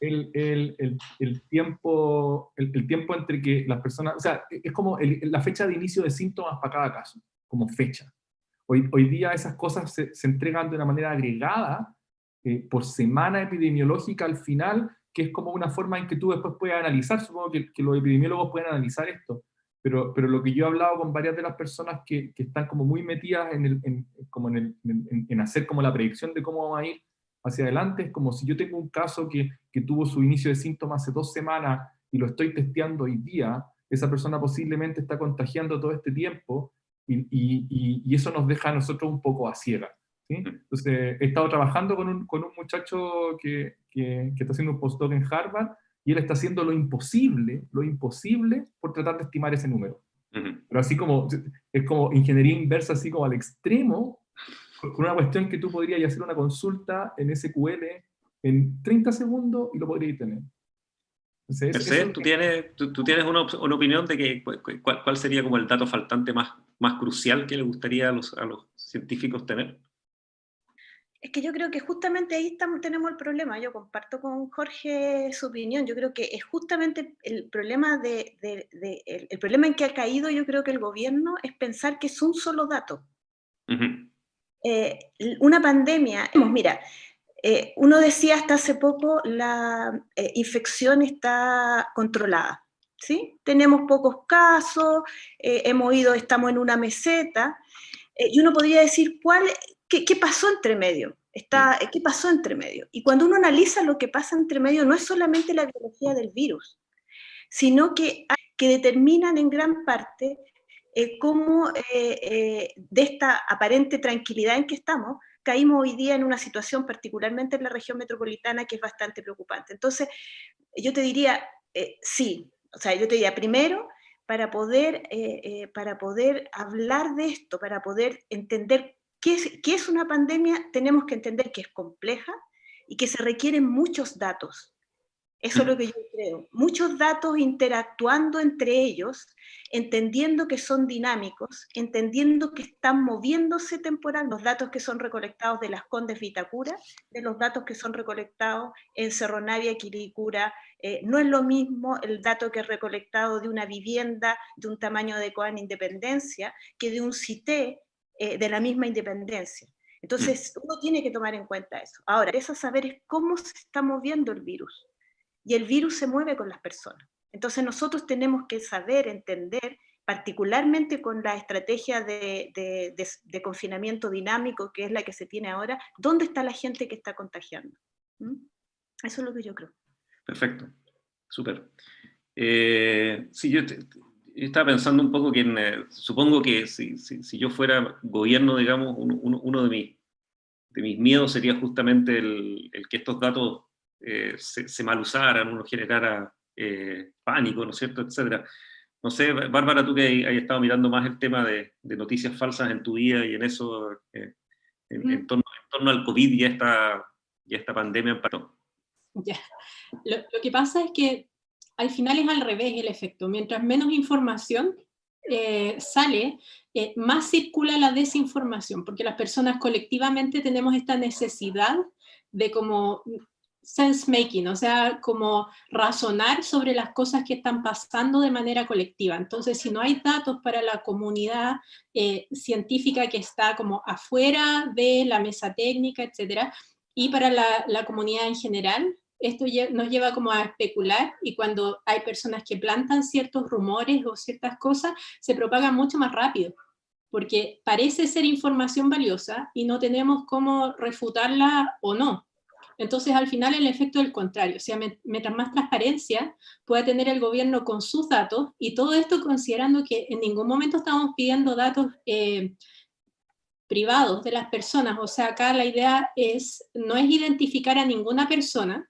El tiempo entre que las personas, o sea, es como la fecha de inicio de síntomas para cada caso, como fecha. Hoy día esas cosas se entregan de una manera agregada por semana epidemiológica al final, que es como una forma en que tú después puedes analizar. Supongo que los epidemiólogos pueden analizar esto, pero lo que yo he hablado con varias de las personas que están como muy metidas en hacer como la predicción de cómo vamos a ir hacia adelante, es como si yo tengo un caso que tuvo su inicio de síntomas hace 2 semanas y lo estoy testeando hoy día, esa persona posiblemente está contagiando todo este tiempo, y eso nos deja a nosotros un poco a ciegas, ¿sí? Entonces, he estado trabajando con un muchacho que está haciendo un postdoc en Harvard, y él está haciendo lo imposible por tratar de estimar ese número. Pero así como, es como ingeniería inversa, así como al extremo, con una cuestión que tú podrías hacer una consulta en SQL en 30 segundos y lo podrías tener. Entonces, Mercedes, ¿tú tienes una opinión de cuál sería como el dato faltante más crucial que le gustaría a los científicos tener? Es que yo creo que justamente ahí tenemos el problema. Yo comparto con Jorge su opinión. Yo creo que es justamente el problema el problema en que ha caído, yo creo que el gobierno, es pensar que es un solo dato. Una pandemia, mira, uno decía hasta hace poco, la infección está controlada, ¿sí? Tenemos pocos casos, estamos en una meseta, y uno podría decir, ¿qué pasó entre medio? ¿Qué pasó entre medio? Y cuando uno analiza lo que pasa entre medio, no es solamente la biología del virus, sino que determinan en gran parte cómo de esta aparente tranquilidad en que estamos, caímos hoy día en una situación, particularmente en la región metropolitana, que es bastante preocupante. Entonces, yo te diría, sí, o sea, yo te diría, primero, para poder hablar de esto, para poder entender qué es una pandemia, tenemos que entender que es compleja y que se requieren muchos datos. Eso es lo que yo creo. Muchos datos interactuando entre ellos, entendiendo que son dinámicos, entendiendo que están moviéndose temporalmente. Los datos que son recolectados de Las Condes, Vitacura, de los datos que son recolectados en Cerro Navia, Quilicura. No es lo mismo el dato que es recolectado de una vivienda de un tamaño adecuado en Independencia que de un CITE de la misma Independencia. Entonces, uno tiene que tomar en cuenta eso. Ahora, eso saber es cómo se está moviendo el virus. y el virus se mueve con las personas. Entonces nosotros tenemos que saber, entender, particularmente con la estrategia de confinamiento dinámico, que es la que se tiene ahora, dónde está la gente que está contagiando. ¿Mm? Eso es lo que yo creo. Perfecto, súper. Sí, yo estaba pensando un poco que supongo que si yo fuera gobierno, digamos, uno de mis miedos sería justamente el que estos datos se mal usaran, uno generara pánico, ¿no es cierto?, etcétera. No sé, Bárbara, tú que has estado mirando más el tema de noticias falsas en tu vida y en eso, en torno al COVID y esta pandemia en particular. Ya. Lo que pasa es que al final es al revés el efecto. Mientras menos información sale, más circula la desinformación, porque las personas colectivamente tenemos esta necesidad de como sense making, o sea, como razonar sobre las cosas que están pasando de manera colectiva. Entonces, si no hay datos para la comunidad científica que está como afuera de la mesa técnica, etcétera, y para la comunidad en general, esto nos lleva como a especular, y cuando hay personas que plantan ciertos rumores o ciertas cosas, se propagan mucho más rápido, porque parece ser información valiosa y no tenemos cómo refutarla o no. Entonces, al final, el efecto es el contrario. O sea, mientras más transparencia pueda tener el gobierno con sus datos, y todo esto considerando que en ningún momento estamos pidiendo datos privados de las personas. O sea, acá la idea no es identificar a ninguna persona.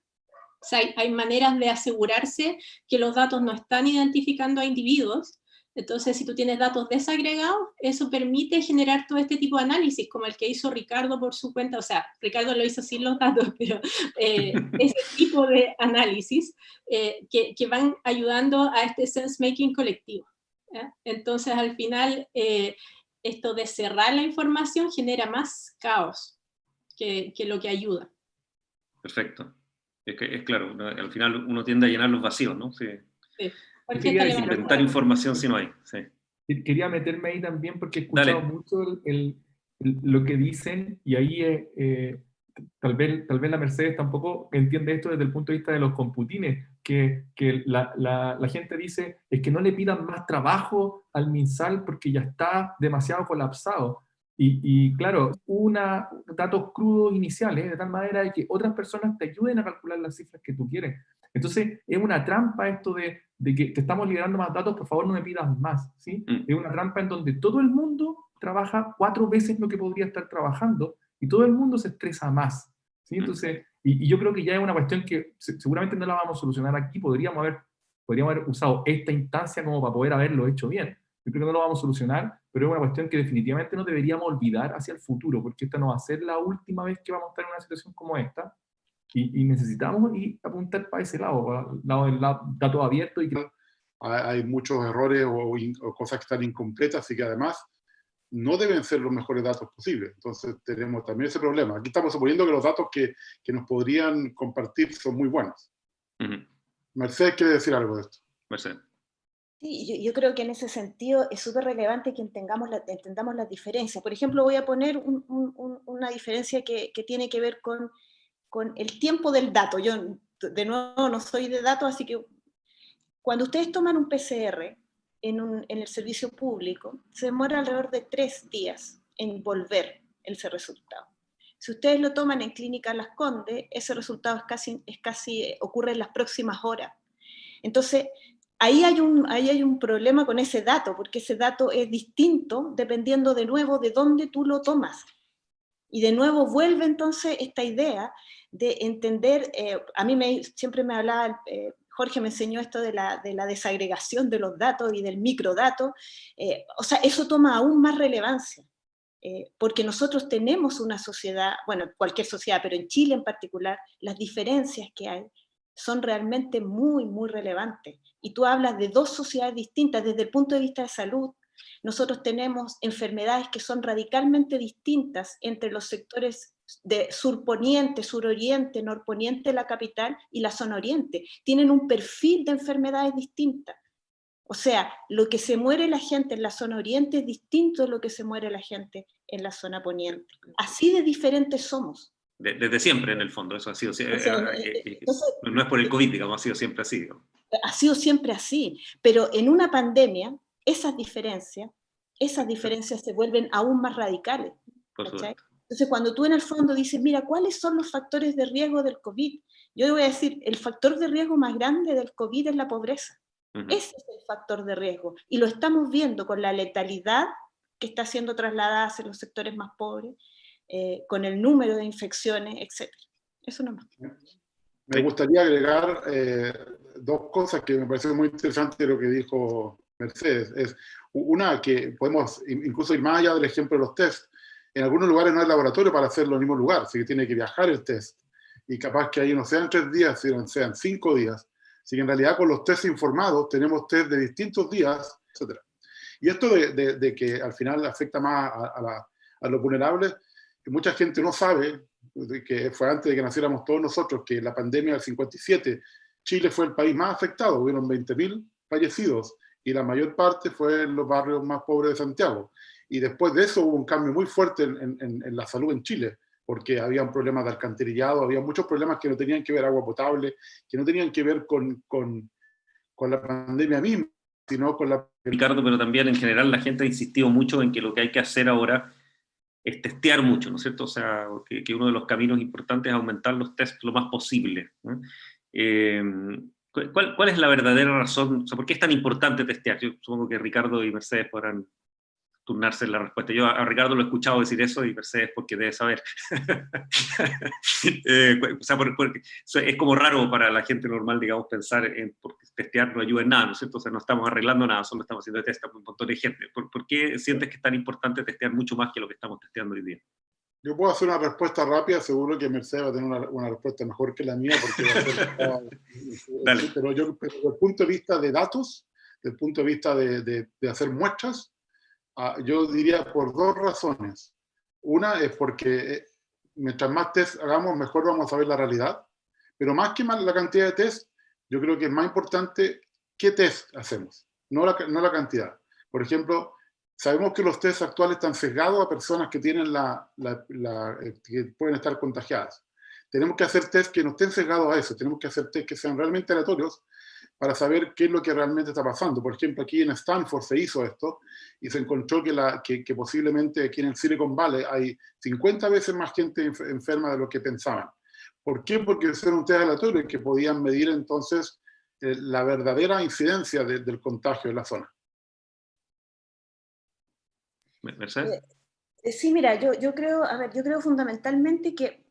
O sea, hay maneras de asegurarse que los datos no están identificando a individuos. Entonces, si tú tienes datos desagregados, eso permite generar todo este tipo de análisis, como el que hizo Ricardo por su cuenta. O sea, Ricardo lo hizo sin los datos, pero ese tipo de análisis que van ayudando a este sense-making colectivo. ¿Ya? Entonces, al final, esto de cerrar la información genera más caos que lo que ayuda. Perfecto. Es claro, al final uno tiende a llenar los vacíos, ¿no? Sí. Sí. Inventar información si no hay. Sí. Quería meterme ahí también porque he escuchado mucho lo que dicen, y ahí tal vez la Mercedes tampoco entiende esto desde el punto de vista de los computines, que la gente dice es que no le pidan más trabajo al MinSal porque ya está demasiado colapsado. Y claro, datos crudos iniciales, de tal manera de que otras personas te ayuden a calcular las cifras que tú quieres. Entonces, es una trampa esto de que te estamos liberando más datos, por favor no me pidas más, ¿sí? Es una trampa en donde todo el mundo trabaja 4 veces lo que podría estar trabajando y todo el mundo se estresa más, ¿sí? Entonces, y yo creo que ya es una cuestión que seguramente no la vamos a solucionar aquí, podríamos haber usado esta instancia como para poder haberlo hecho bien. Yo creo que no lo vamos a solucionar, pero es una cuestión que definitivamente no deberíamos olvidar hacia el futuro, porque esta no va a ser la última vez que vamos a estar en una situación como esta, y necesitamos apuntar para ese lado, para el lado del dato abierto. Hay muchos errores o cosas que están incompletas, así que además no deben ser los mejores datos posibles. Entonces tenemos también ese problema. Aquí estamos suponiendo que los datos que nos podrían compartir son muy buenos. Mercedes quiere decir algo de esto. Mercedes. Sí, yo creo que en ese sentido es súper relevante que entendamos las diferencias. Por ejemplo, voy a poner una diferencia que tiene que ver con el tiempo del dato. Yo, de nuevo, no soy de datos, así que cuando ustedes toman un PCR en el servicio público, se demora alrededor de 3 días en volver ese resultado. Si ustedes lo toman en Clínica Las Condes, ese resultado ocurre en las próximas horas. Entonces, ahí hay un problema con ese dato, porque ese dato es distinto dependiendo de nuevo de dónde tú lo tomas. Y de nuevo vuelve entonces esta idea de entender, a mí siempre me hablaba, Jorge me enseñó esto de la desagregación de los datos y del microdato, o sea, eso toma aún más relevancia, porque nosotros tenemos una sociedad, bueno, cualquier sociedad, pero en Chile en particular, las diferencias que hay son realmente muy, muy relevantes. Y tú hablas de 2 sociedades distintas desde el punto de vista de salud. Nosotros tenemos enfermedades que son radicalmente distintas entre los sectores de surponiente, suroriente, norponiente de la capital y la zona oriente. Tienen un perfil de enfermedades distintas. O sea, lo que se muere la gente en la zona oriente es distinto de lo que se muere la gente en la zona poniente. Así de diferentes somos. Desde siempre, en el fondo, eso ha sido, Entonces, no es por el COVID, digamos, ha sido siempre así, digamos. ha sido siempre así, pero en una pandemia esas diferencias se vuelven aún más radicales. Por ¿Cachai? supuesto. Entonces, cuando tú en el fondo dices, mira, ¿cuáles son los factores de riesgo del COVID? Yo te voy a decir, el factor de riesgo más grande del COVID es la pobreza. Ese es el factor de riesgo. Y lo estamos viendo con la letalidad que está siendo trasladada hacia los sectores más pobres, con el número de infecciones, etc. Eso nomás. Me gustaría agregar dos cosas que me parecieron muy interesantes de lo que dijo Mercedes. Es una, que podemos incluso ir más allá del ejemplo de los test. En algunos lugares no hay laboratorio para hacerlo en el mismo lugar, así que tiene que viajar el test. Y capaz que ahí no sean 3 días, sino sean 5 días. Así que en realidad con los test informados tenemos test de distintos días, etc. Y esto de que al final afecta más a los vulnerables, que mucha gente no sabe, que fue antes de que naciéramos todos nosotros, que la pandemia del 57, Chile fue el país más afectado, hubieron 20.000 fallecidos, y la mayor parte fue en los barrios más pobres de Santiago. Y después de eso hubo un cambio muy fuerte en la salud en Chile, porque había problemas de alcantarillado, había muchos problemas que no tenían que ver agua potable, que no tenían que ver con la pandemia misma, sino con la... Ricardo, pero también en general la gente ha insistido mucho en que lo que hay que hacer ahora es testear mucho, ¿no es cierto? O sea, que uno de los caminos importantes es aumentar los tests lo más posible, ¿no? ¿Cuál es la verdadera razón? O sea, ¿por qué es tan importante testear? Yo supongo que Ricardo y Mercedes podrán turnarse en la respuesta. Yo a Ricardo lo he escuchado decir eso y Mercedes porque debe saber. O sea, es como raro para la gente normal, digamos, pensar en porque testear no ayuda en nada, ¿no es cierto? O sea, no estamos arreglando nada, solo estamos haciendo test a un montón de gente. ¿Por qué sientes que es tan importante testear mucho más que lo que estamos testeando hoy día? Yo puedo hacer una respuesta rápida, seguro que Mercedes va a tener una respuesta mejor que la mía, porque va a ser, pero desde el punto de vista de datos, desde el punto de vista de hacer muestras, yo diría por 2 razones. Una es porque mientras más test hagamos, mejor vamos a saber la realidad, pero más que la cantidad de test, yo creo que es más importante qué test hacemos, no la cantidad. Por ejemplo, sabemos que los test actuales están sesgados a personas que tienen que pueden estar contagiadas. Tenemos que hacer test que no estén sesgados a eso, tenemos que hacer test que sean realmente aleatorios para saber qué es lo que realmente está pasando. Por ejemplo, aquí en Stanford se hizo esto y se encontró que posiblemente aquí en el Silicon Valley hay 50 veces más gente enferma de lo que pensaban. ¿Por qué? Porque era un test aleatorio que podían medir entonces la verdadera incidencia del contagio en la zona. ¿Mercedes? Sí, mira, yo creo, yo creo fundamentalmente que,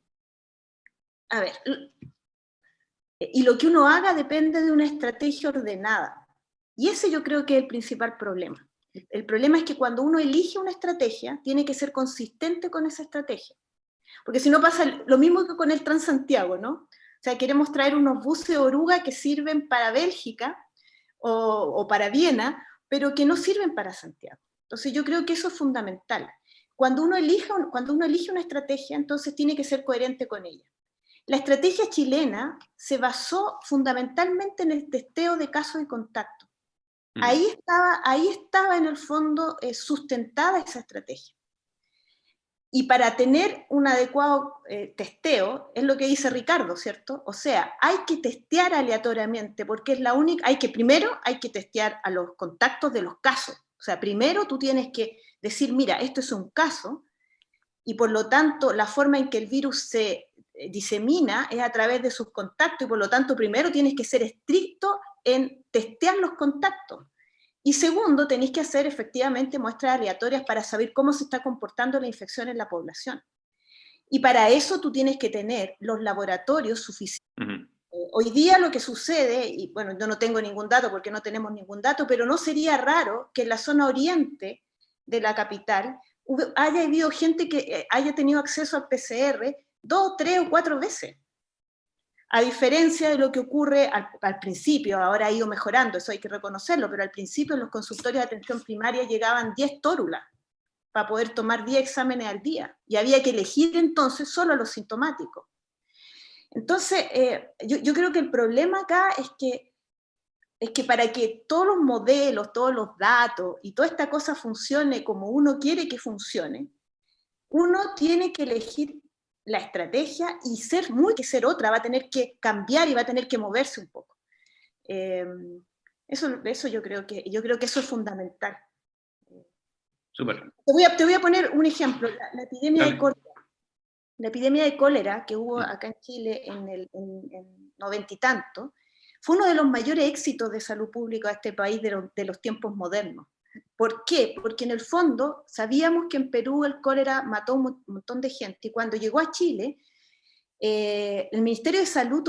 y lo que uno haga depende de una estrategia ordenada. Y ese yo creo que es el principal problema. El problema es que cuando uno elige una estrategia, tiene que ser consistente con esa estrategia. Porque si no pasa lo mismo que con el Transantiago, ¿no? O sea, queremos traer unos buses oruga que sirven para Bélgica o para Viena, pero que no sirven para Santiago. Entonces yo creo que eso es fundamental. Cuando uno elige una estrategia, entonces tiene que ser coherente con ella. La estrategia chilena se basó fundamentalmente en el testeo de casos y contactos. Ahí estaba en el fondo sustentada esa estrategia. Y para tener un adecuado testeo, es lo que dice Ricardo, ¿cierto? O sea, hay que testear aleatoriamente, porque es la única, primero hay que testear a los contactos de los casos. O sea, primero tú tienes que decir, mira, esto es un caso, y por lo tanto la forma en que el virus se disemina es a través de sus contactos, y por lo tanto primero tienes que ser estricto en testear los contactos. Y segundo, tenéis que hacer efectivamente muestras aleatorias para saber cómo se está comportando la infección en la población. Y para eso tú tienes que tener los laboratorios suficientes. Hoy día lo que sucede, y bueno, yo no tengo ningún dato porque no tenemos ningún dato, pero no sería raro que en la zona oriente de la capital haya habido gente que haya tenido acceso al PCR 2, 3 o 4 veces. A diferencia de lo que ocurre al principio, ahora ha ido mejorando, eso hay que reconocerlo, pero al principio en los consultorios de atención primaria llegaban 10 tórulas para poder tomar 10 exámenes al día, y había que elegir entonces solo a los sintomáticos. Entonces, yo creo que el problema acá es que para que todos los modelos, todos los datos y toda esta cosa funcione como uno quiere que funcione, uno tiene que elegir la estrategia y ser otra, va a tener que cambiar y va a tener que moverse un poco. Eso yo creo que eso es fundamental. Súper. Te voy a poner un ejemplo, la epidemia de cólera. La epidemia de cólera que hubo acá en Chile en 90 y tanto, fue uno de los mayores éxitos de salud pública de este país de los tiempos modernos. ¿Por qué? Porque en el fondo sabíamos que en Perú el cólera mató un montón de gente, y cuando llegó a Chile, el Ministerio de Salud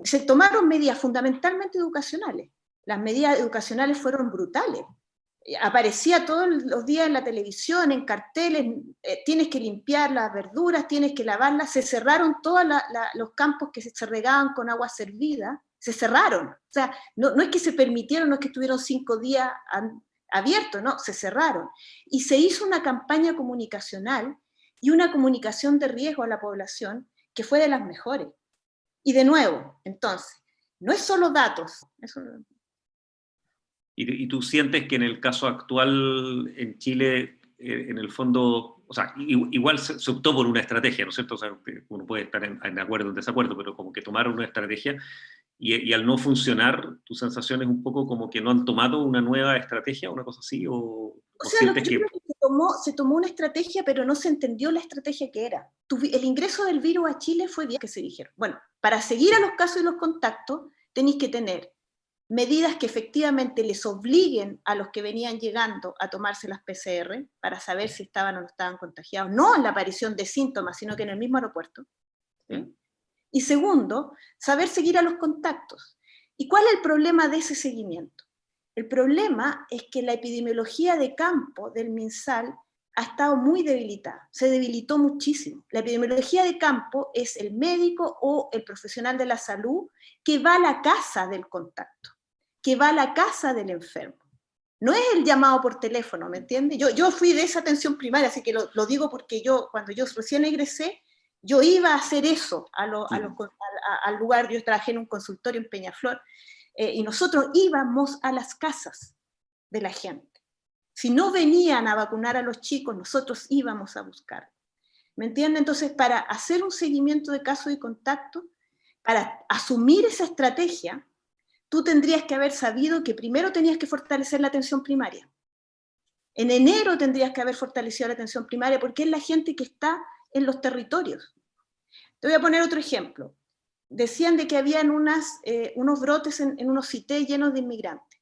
se tomaron medidas fundamentalmente educacionales. Las medidas educacionales fueron brutales. Aparecía todos los días en la televisión, en carteles, tienes que limpiar las verduras, tienes que lavarlas. Se cerraron todos los campos que se regaban con agua servida, se cerraron. O sea, no es que se permitieron, no es que estuvieron 5 días abiertos, no, se cerraron. Y se hizo una campaña comunicacional y una comunicación de riesgo a la población que fue de las mejores. Y de nuevo, entonces, no es solo datos, ¿Y tú sientes que en el caso actual en Chile, en el fondo, o sea, igual se optó por una estrategia, ¿no es cierto? O sea, uno puede estar en acuerdo o en desacuerdo, pero como que tomaron una estrategia y al no funcionar, tu sensación es un poco como que no han tomado una nueva estrategia, una cosa así, o sea, sientes yo creo que se tomó una estrategia, pero no se entendió la estrategia que era. El ingreso del virus a Chile fue bien que se dijeron. Bueno, para seguir a los casos y los contactos, tenéis que tener medidas que efectivamente les obliguen a los que venían llegando a tomarse las PCR para saber si estaban o no estaban contagiados, no en la aparición de síntomas, sino que en el mismo aeropuerto. ¿Sí? Y segundo, saber seguir a los contactos. ¿Y cuál es el problema de ese seguimiento? El problema es que la epidemiología de campo del MinSal ha estado muy debilitada, se debilitó muchísimo. La epidemiología de campo es el médico o el profesional de la salud que va a la casa del contacto, que va a la casa del enfermo. No es el llamado por teléfono, ¿me entiendes? Yo fui de esa atención primaria, así que lo digo porque cuando yo recién egresé, yo iba a hacer eso al lugar. Yo trabajé en un consultorio en Peñaflor, y nosotros íbamos a las casas de la gente. Si no venían a vacunar a los chicos, nosotros íbamos a buscar. ¿Me entiendes? Entonces, para hacer un seguimiento de casos de contacto, para asumir esa estrategia, tú tendrías que haber sabido que primero tenías que fortalecer la atención primaria. En enero tendrías que haber fortalecido la atención primaria porque es la gente que está en los territorios. Te voy a poner otro ejemplo. Decían de que habían unos brotes en unos CITES llenos de inmigrantes.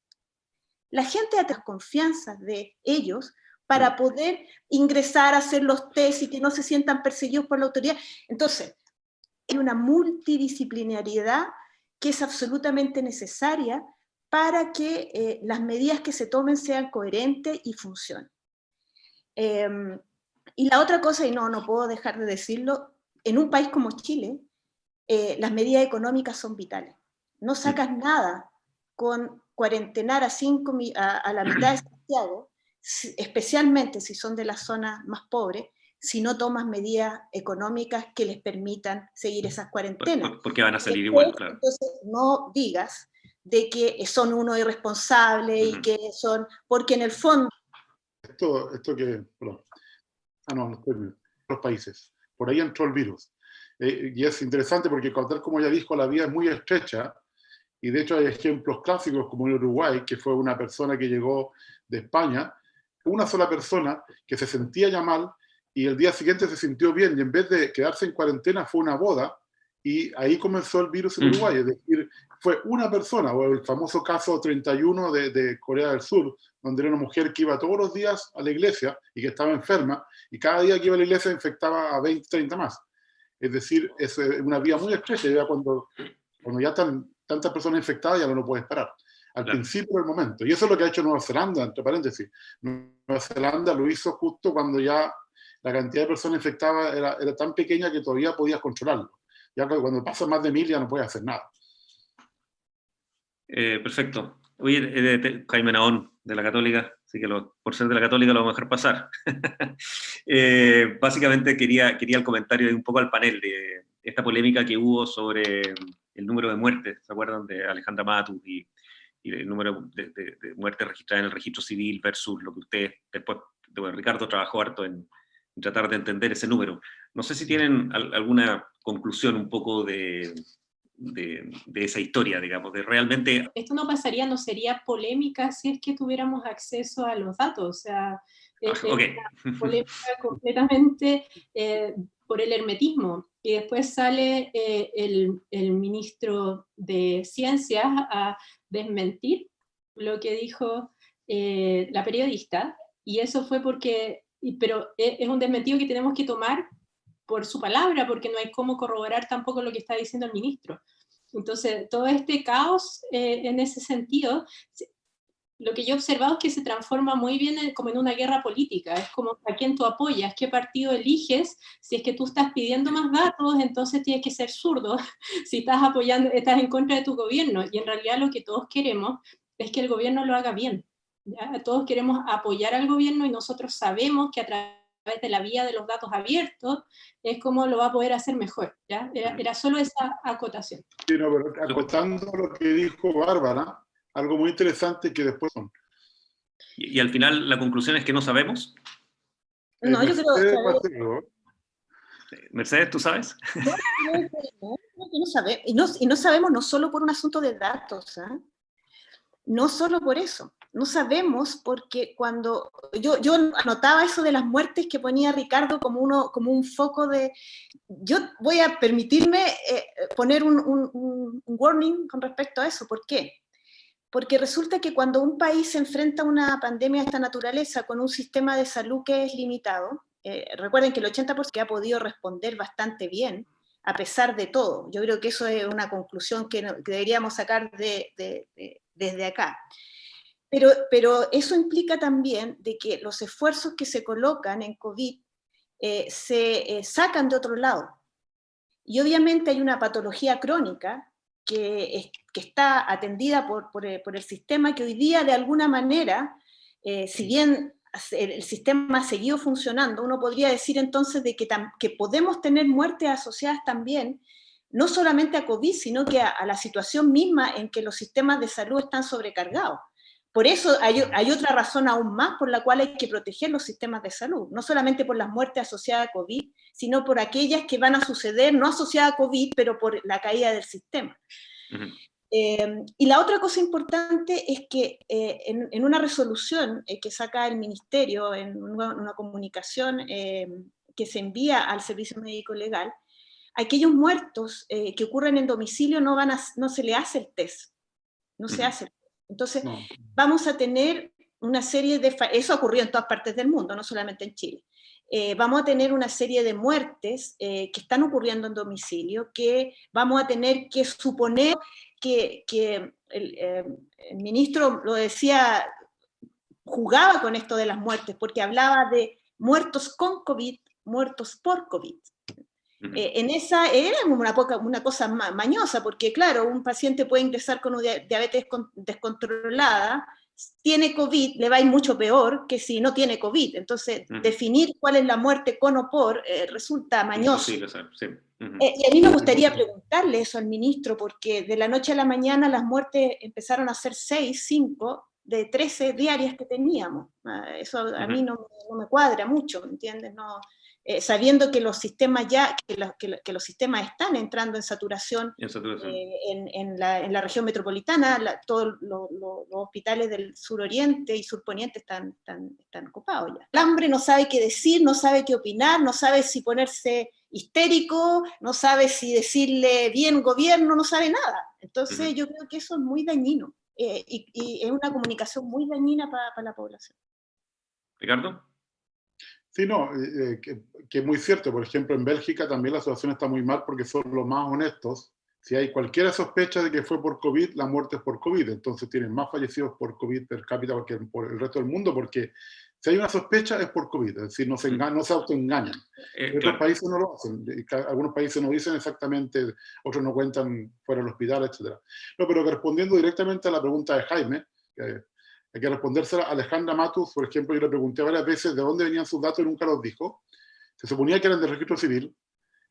La gente ha tenido confianza de ellos para poder ingresar a hacer los test y que no se sientan perseguidos por la autoridad. Entonces, hay una multidisciplinariedad que es absolutamente necesaria para que las medidas que se tomen sean coherentes y funcionen. Y la otra cosa, y no puedo dejar de decirlo, en un país como Chile, las medidas económicas son vitales. No sacas nada con cuarentenar a la mitad de Santiago, especialmente si son de las zonas más pobres, si no tomas medidas económicas que les permitan seguir esas cuarentenas. Porque van a salir igual, claro. Entonces no digas de que son unos irresponsables y que son, porque en el fondo... Esto que... Perdón. No estoy bien. Los países. Por ahí entró el virus. Y es interesante porque, tal como ya dijo, la vía es muy estrecha, y de hecho hay ejemplos clásicos como en Uruguay, que fue una persona que llegó de España, una sola persona que se sentía ya mal, y el día siguiente se sintió bien, y en vez de quedarse en cuarentena fue una boda, y ahí comenzó el virus en Uruguay. Es decir, fue una persona, o el famoso caso 31 de Corea del Sur, donde era una mujer que iba todos los días a la iglesia y que estaba enferma, y cada día que iba a la iglesia infectaba a 20, 30 más. Es decir, es una vía muy estrecha, ya cuando ya están tantas personas infectadas ya no lo puedes parar. Al principio del momento. Y eso es lo que ha hecho Nueva Zelanda, entre paréntesis. Nueva Zelanda lo hizo justo cuando ya la cantidad de personas infectadas era tan pequeña que todavía podías controlarlo. Ya cuando pasa más de 1000 ya no puedes hacer nada. Perfecto. Oye, Jaime Naón, de la Católica, así que por ser de la Católica lo vamos a dejar pasar. Básicamente quería el comentario de un poco al panel de esta polémica que hubo sobre el número de muertes, ¿se acuerdan? De Alejandra Matus y el número de muertes registradas en el registro civil versus lo que usted, después, Ricardo trabajó harto en tratar de entender ese número. No sé si tienen alguna conclusión un poco de esa historia, digamos, de realmente... Esto no pasaría, no sería polémica si es que tuviéramos acceso a los datos, o sea, es una polémica completamente por el hermetismo. Y después sale el ministro de Ciencias a desmentir lo que dijo la periodista, y eso fue porque, pero es un desmentido que tenemos que tomar por su palabra, porque no hay cómo corroborar tampoco lo que está diciendo el ministro. Entonces, todo este caos en ese sentido, lo que yo he observado es que se transforma muy bien como en una guerra política, es como a quién tú apoyas, qué partido eliges, si es que tú estás pidiendo más datos, entonces tienes que ser zurdo, si estás apoyando, estás en contra de tu gobierno, y en realidad lo que todos queremos es que el gobierno lo haga bien, ¿ya? Todos queremos apoyar al gobierno y nosotros sabemos que a través de la vía de los datos abiertos es como lo va a poder hacer mejor, ¿ya? Era solo esa acotación. Sí, no, pero acotando lo que dijo Bárbara, algo muy interesante que después son. Y al final la conclusión es que no sabemos. No, yo creo que... Mercedes, ¿tú sabes? No, no sabemos. Y no sabemos no solo por un asunto de datos, ¿eh? No solo por eso. No sabemos porque cuando yo anotaba eso de las muertes que ponía Ricardo como un foco de... Yo voy a permitirme poner un warning con respecto a eso. ¿Por qué? Porque resulta que cuando un país se enfrenta a una pandemia de esta naturaleza con un sistema de salud que es limitado, recuerden que el 80% ha podido responder bastante bien, a pesar de todo. Yo creo que eso es una conclusión que deberíamos sacar desde acá. Pero eso implica también de que los esfuerzos que se colocan en COVID se sacan de otro lado. Y obviamente hay una patología crónica que está atendida por el sistema, que hoy día de alguna manera, si bien el sistema ha seguido funcionando, uno podría decir entonces de que podemos tener muertes asociadas también, no solamente a COVID, sino que a la situación misma en que los sistemas de salud están sobrecargados. Por eso hay otra razón aún más por la cual hay que proteger los sistemas de salud, no solamente por las muertes asociadas a COVID, sino por aquellas que van a suceder, no asociadas a COVID, pero por la caída del sistema. Uh-huh. Y la otra cosa importante es que en una resolución que saca el Ministerio, en una comunicación que se envía al Servicio Médico Legal, aquellos muertos que ocurren en domicilio no se le hace el test, no se hace el test. Entonces, vamos a tener una serie de... Eso ocurrió en todas partes del mundo, no solamente en Chile. Vamos a tener una serie de muertes que están ocurriendo en domicilio, que vamos a tener que suponer que el ministro lo decía, jugaba con esto de las muertes, porque hablaba de muertos con COVID, muertos por COVID. En esa era una cosa mañosa, porque claro, un paciente puede ingresar con una diabetes descontrolada, tiene COVID, le va a ir mucho peor que si no tiene COVID. Entonces, definir cuál es la muerte con o por resulta mañoso. Sí. Y a mí me gustaría preguntarle eso al ministro, porque de la noche a la mañana las muertes empezaron a ser 6, 5, de 13 diarias que teníamos. Eso a mí no me cuadra mucho, ¿me entiendes? No... sabiendo que los sistemas que los sistemas están entrando en saturación, en la región metropolitana, todos los hospitales del suroriente y surponiente están copados ya. El hambre no sabe qué decir, no sabe qué opinar, no sabe si ponerse histérico, no sabe si decirle bien gobierno, no sabe nada. Entonces yo creo que eso es muy dañino y es una comunicación muy dañina para la población. Ricardo. Sí, no, que es muy cierto. Por ejemplo, en Bélgica también la situación está muy mal porque son los más honestos. Si hay cualquier sospecha de que fue por COVID, la muerte es por COVID. Entonces tienen más fallecidos por COVID per cápita que por el resto del mundo, porque si hay una sospecha es por COVID. Es decir, no se autoengañan. Otros países no lo hacen. Algunos países no dicen exactamente, otros no cuentan fuera del hospital, etc. No, pero que respondiendo directamente a la pregunta de Jaime, hay que respondérsela a Alejandra Matus, por ejemplo. Yo le pregunté varias veces de dónde venían sus datos y nunca los dijo. Se suponía que eran del registro civil.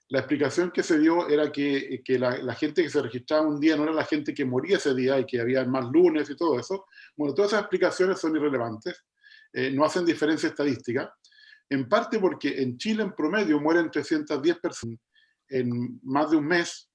La explicación que se dio era que la gente que se registraba un día no era la gente que moría ese día y que había más lunes y todo eso. Bueno, todas esas explicaciones son irrelevantes, no hacen diferencia estadística, en parte porque en Chile en promedio mueren 310 personas en más de un mes,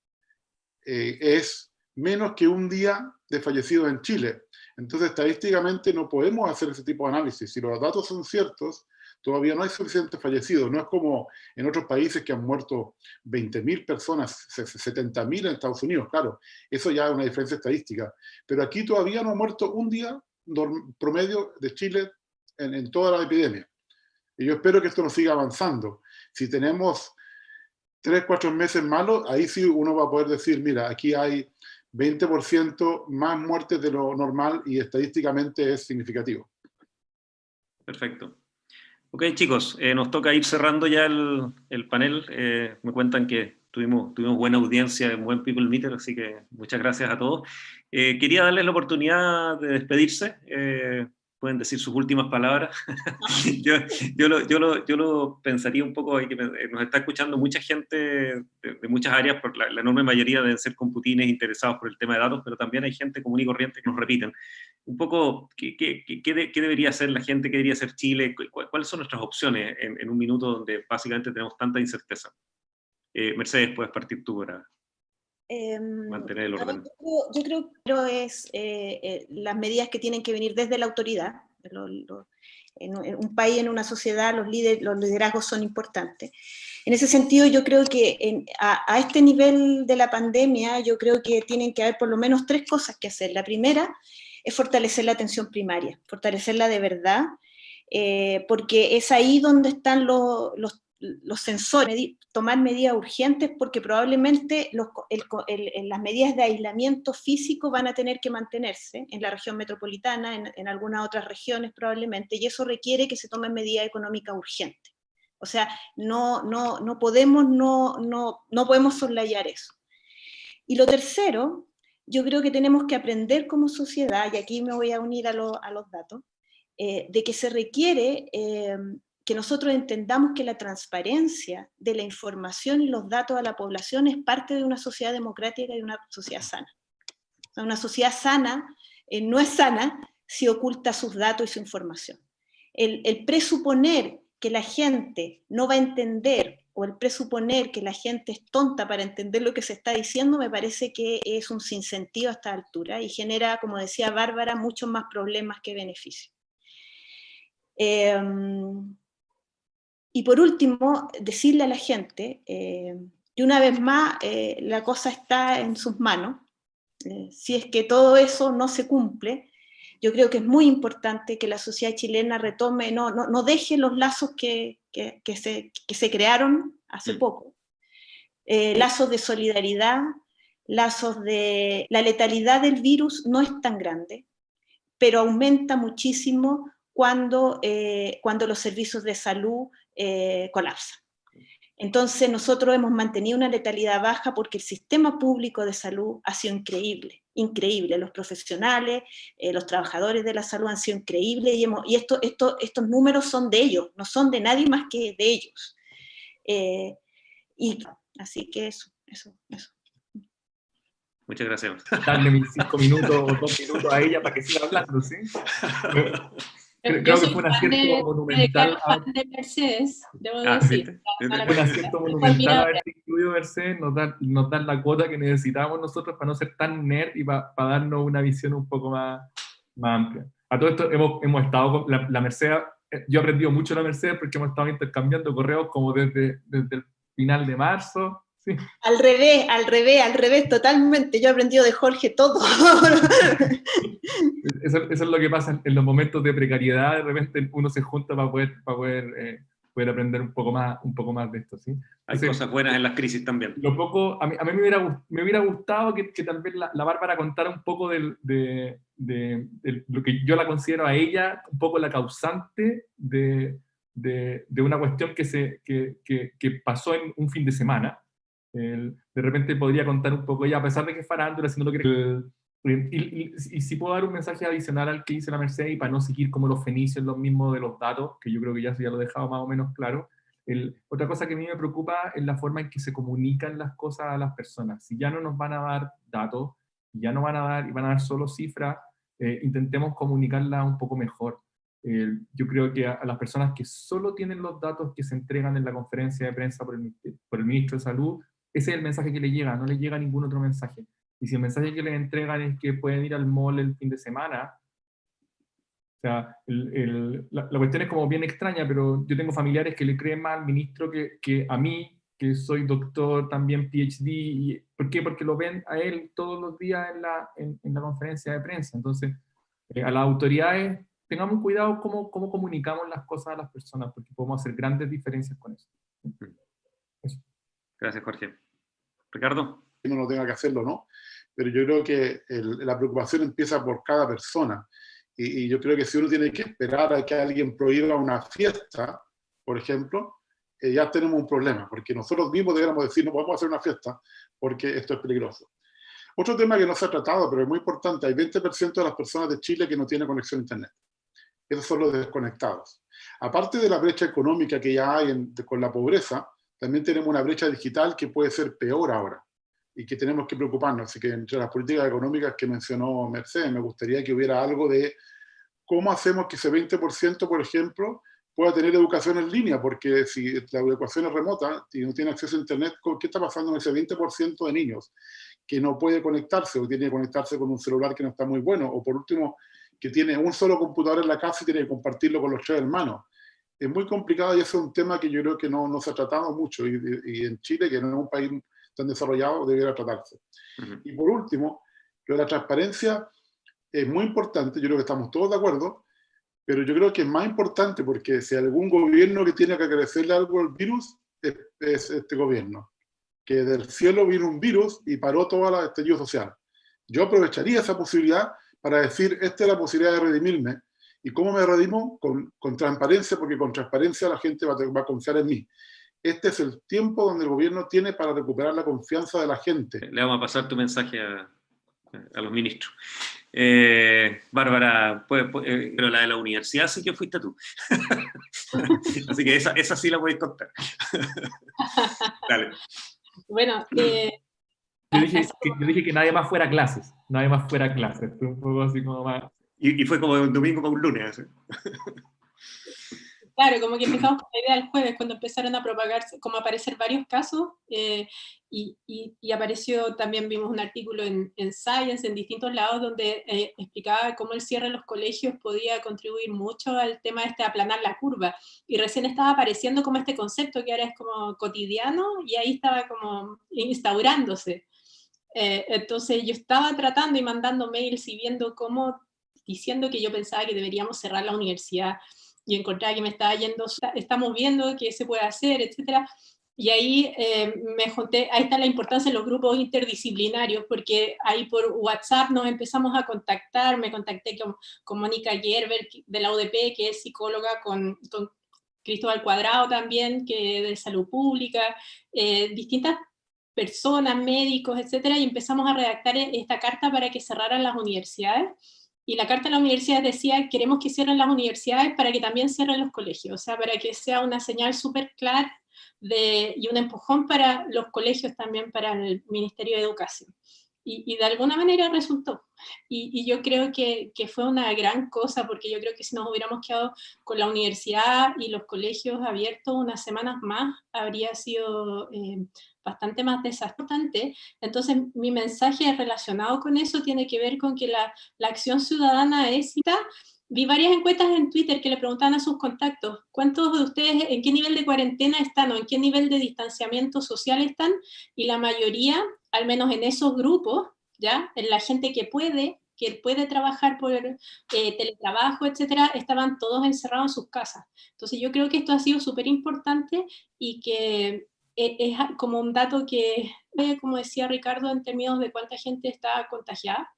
es menos que un día de fallecidos en Chile. Entonces, estadísticamente no podemos hacer ese tipo de análisis. Si los datos son ciertos, todavía no hay suficientes fallecidos. No es como en otros países que han muerto 20.000 personas, 70.000 en Estados Unidos, claro. Eso ya es una diferencia estadística. Pero aquí todavía no ha muerto un día promedio de Chile en toda la epidemia. Y yo espero que esto nos siga avanzando. Si tenemos 3, 4 meses malos, ahí sí uno va a poder decir, mira, aquí hay 20% más muertes de lo normal y estadísticamente es significativo. Perfecto. Ok, chicos, nos toca ir cerrando ya el panel. Me cuentan que tuvimos buena audiencia, un buen People Meeter, así que muchas gracias a todos. Quería darles la oportunidad de despedirse. Pueden decir sus últimas palabras. yo lo pensaría un poco, nos está escuchando mucha gente de muchas áreas, por la enorme mayoría deben ser computines interesados por el tema de datos, pero también hay gente común y corriente que nos repiten. Un poco, ¿qué debería hacer la gente? ¿Qué debería hacer Chile? ¿Cuáles son nuestras opciones en un minuto donde básicamente tenemos tanta incerteza? Mercedes, puedes partir tú para mantener el orden. Yo creo que es las medidas que tienen que venir desde la autoridad. En un país, en una sociedad, los liderazgos son importantes. En ese sentido, yo creo que a este nivel de la pandemia, yo creo que tienen que haber por lo menos 3 cosas que hacer. La primera es fortalecer la atención primaria, fortalecerla de verdad, porque es ahí donde están los sensores, tomar medidas urgentes, porque probablemente las medidas de aislamiento físico van a tener que mantenerse en la región metropolitana, en algunas otras regiones probablemente, y eso requiere que se tomen medidas económicas urgentes. O sea, no podemos soslayar eso. Y lo tercero, yo creo que tenemos que aprender como sociedad, y aquí me voy a unir a los datos, de que se requiere que nosotros entendamos que la transparencia de la información y los datos a la población es parte de una sociedad democrática y una sociedad sana. O sea, una sociedad sana no es sana si oculta sus datos y su información. El presuponer que la gente no va a entender, o el presuponer que la gente es tonta para entender lo que se está diciendo, me parece que es un sinsentido a esta altura y genera, como decía Bárbara, muchos más problemas que beneficios. Y por último, decirle a la gente que una vez más la cosa está en sus manos. Si es que todo eso no se cumple, yo creo que es muy importante que la sociedad chilena retome, no deje los lazos que se crearon hace poco. Lazos de solidaridad, lazos de... La letalidad del virus no es tan grande, pero aumenta muchísimo cuando los servicios de salud colapsan. Entonces nosotros hemos mantenido una letalidad baja porque el sistema público de salud ha sido increíble. Los profesionales, los trabajadores de la salud han sido increíbles y estos números son de ellos, no son de nadie más que de ellos. Y así que eso. Muchas gracias. Darle mis 5 minutos o 2 minutos a ella para que siga hablando, ¿sí? Creo que fue un acierto monumental. De Mercedes, debo decir. Fue un acierto monumental haberte incluido, Mercedes, nos dan la cuota que necesitábamos nosotros para no ser tan nerd y para darnos una visión un poco más amplia. A todo esto hemos estado con la Mercedes, yo he aprendido mucho de la Mercedes porque hemos estado intercambiando correos como desde el final de marzo. Sí. Al revés, totalmente. Yo he aprendido de Jorge todo. Eso es lo que pasa en los momentos de precariedad. De repente uno se junta para poder aprender un poco más de esto, ¿sí? Hay cosas buenas en las crisis también. A mí me hubiera gustado que también la Bárbara contara un poco de lo que yo la considero a ella, un poco la causante de una cuestión que pasó en un fin de semana. De repente podría contar un poco ella, a pesar de que es farándula, si no lo quiere. Y si puedo dar un mensaje adicional al que dice la Mercedes, y para no seguir como los fenicios, los mismos de los datos, que yo creo que ya lo he dejado más o menos claro. Otra cosa que a mí me preocupa es la forma en que se comunican las cosas a las personas. Si ya no nos van a dar datos, y van a dar solo cifras, intentemos comunicarlas un poco mejor. Yo creo que a las personas que solo tienen los datos que se entregan en la conferencia de prensa por el ministro de Salud, ese es el mensaje que le llega, no le llega ningún otro mensaje. Y si el mensaje que les entregan es que pueden ir al mall el fin de semana, o sea, la cuestión es como bien extraña, pero yo tengo familiares que le creen más al ministro que a mí, que soy doctor, también PhD. Y, ¿por qué? Porque lo ven a él todos los días en la conferencia de prensa. Entonces, a las autoridades, tengamos cuidado cómo comunicamos las cosas a las personas, porque podemos hacer grandes diferencias con eso. Eso. Gracias, Jorge. Ricardo. Que uno no tenga que hacerlo, ¿no? Pero yo creo que la preocupación empieza por cada persona. Y yo creo que si uno tiene que esperar a que alguien prohíba una fiesta, por ejemplo, ya tenemos un problema, porque nosotros mismos deberíamos decir, no podemos hacer una fiesta porque esto es peligroso. Otro tema que no se ha tratado, pero es muy importante, hay 20% de las personas de Chile que no tienen conexión a Internet. Esos son los desconectados. Aparte de la brecha económica que ya hay con la pobreza, también tenemos una brecha digital que puede ser peor ahora y que tenemos que preocuparnos. Así que entre las políticas económicas que mencionó Mercedes, me gustaría que hubiera algo de cómo hacemos que ese 20%, por ejemplo, pueda tener educación en línea, porque si la educación es remota y no tiene acceso a Internet, ¿qué está pasando en ese 20% de niños que no puede conectarse o tiene que conectarse con un celular que no está muy bueno? O por último, que tiene un solo computador en la casa y tiene que compartirlo con los 3 hermanos. Es muy complicado y ese es un tema que yo creo que no se ha tratado mucho y en Chile, que no es un país tan desarrollado, debería tratarse. Y por último, lo de la transparencia es muy importante, yo creo que estamos todos de acuerdo, pero yo creo que es más importante porque si algún gobierno que tiene que agradecerle algo al virus, es este gobierno, que del cielo vino un virus y paró todo el estallido social. Yo aprovecharía esa posibilidad para decir, esta es la posibilidad de redimirme. ¿Y cómo me redimo? Con transparencia, porque con transparencia la gente va a confiar en mí. Este es el tiempo donde el gobierno tiene para recuperar la confianza de la gente. Le vamos a pasar tu mensaje a los ministros. Bárbara, pero la de la universidad sí que fuiste tú. Así que esa sí la podéis contar. Dale. Bueno, yo dije que nadie más fuera a clases. Nadie más fuera a clases. Fue un poco así como más... Y fue como de un domingo para un lunes. ¿Sí? Claro, como que empezamos con la idea del jueves, cuando empezaron a propagarse, como a aparecer varios casos, y apareció, también vimos un artículo en Science, en distintos lados, donde explicaba cómo el cierre de los colegios podía contribuir mucho al tema de aplanar la curva, y recién estaba apareciendo como este concepto que ahora es como cotidiano, y ahí estaba como instaurándose. Entonces yo estaba tratando y mandando mails y viendo cómo, diciendo que yo pensaba que deberíamos cerrar la universidad, y encontraba que me estaba yendo, estamos viendo qué se puede hacer, etcétera. Y ahí me junté, ahí está la importancia de los grupos interdisciplinarios, porque ahí por WhatsApp nos empezamos a contactar, me contacté con Mónica Gerber de la UDP, que es psicóloga, con Cristóbal Cuadrado también, que es de salud pública, distintas personas, médicos, etcétera, y empezamos a redactar esta carta para que cerraran las universidades. Y la carta de la universidad decía, queremos que cierren las universidades para que también cierren los colegios, o sea, para que sea una señal súper clara y un empujón para los colegios también, para el Ministerio de Educación. Y de alguna manera resultó. Y yo creo que fue una gran cosa, porque yo creo que si nos hubiéramos quedado con la universidad y los colegios abiertos unas semanas más, habría sido bastante más desastroso. Entonces, mi mensaje relacionado con eso tiene que ver con que la acción ciudadana es... Vi varias encuestas en Twitter que le preguntaban a sus contactos, ¿cuántos de ustedes en qué nivel de cuarentena están o en qué nivel de distanciamiento social están? Y la mayoría, al menos en esos grupos, ¿ya? En la gente que puede trabajar por teletrabajo, etcétera, estaban todos encerrados en sus casas. Entonces yo creo que esto ha sido súper importante y que es como un dato que, como decía Ricardo, en términos de cuánta gente está contagiada.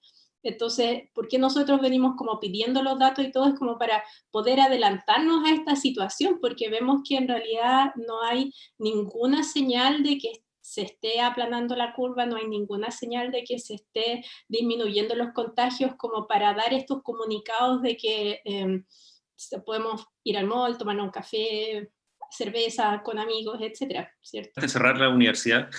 Entonces, ¿por qué nosotros venimos como pidiendo los datos y todo? Es como para poder adelantarnos a esta situación, porque vemos que en realidad no hay ninguna señal de que se esté aplanando la curva, no hay ninguna señal de que se esté disminuyendo los contagios, como para dar estos comunicados de que podemos ir al mall, tomar un café, cerveza con amigos, etcétera, ¿cierto? De cerrar la universidad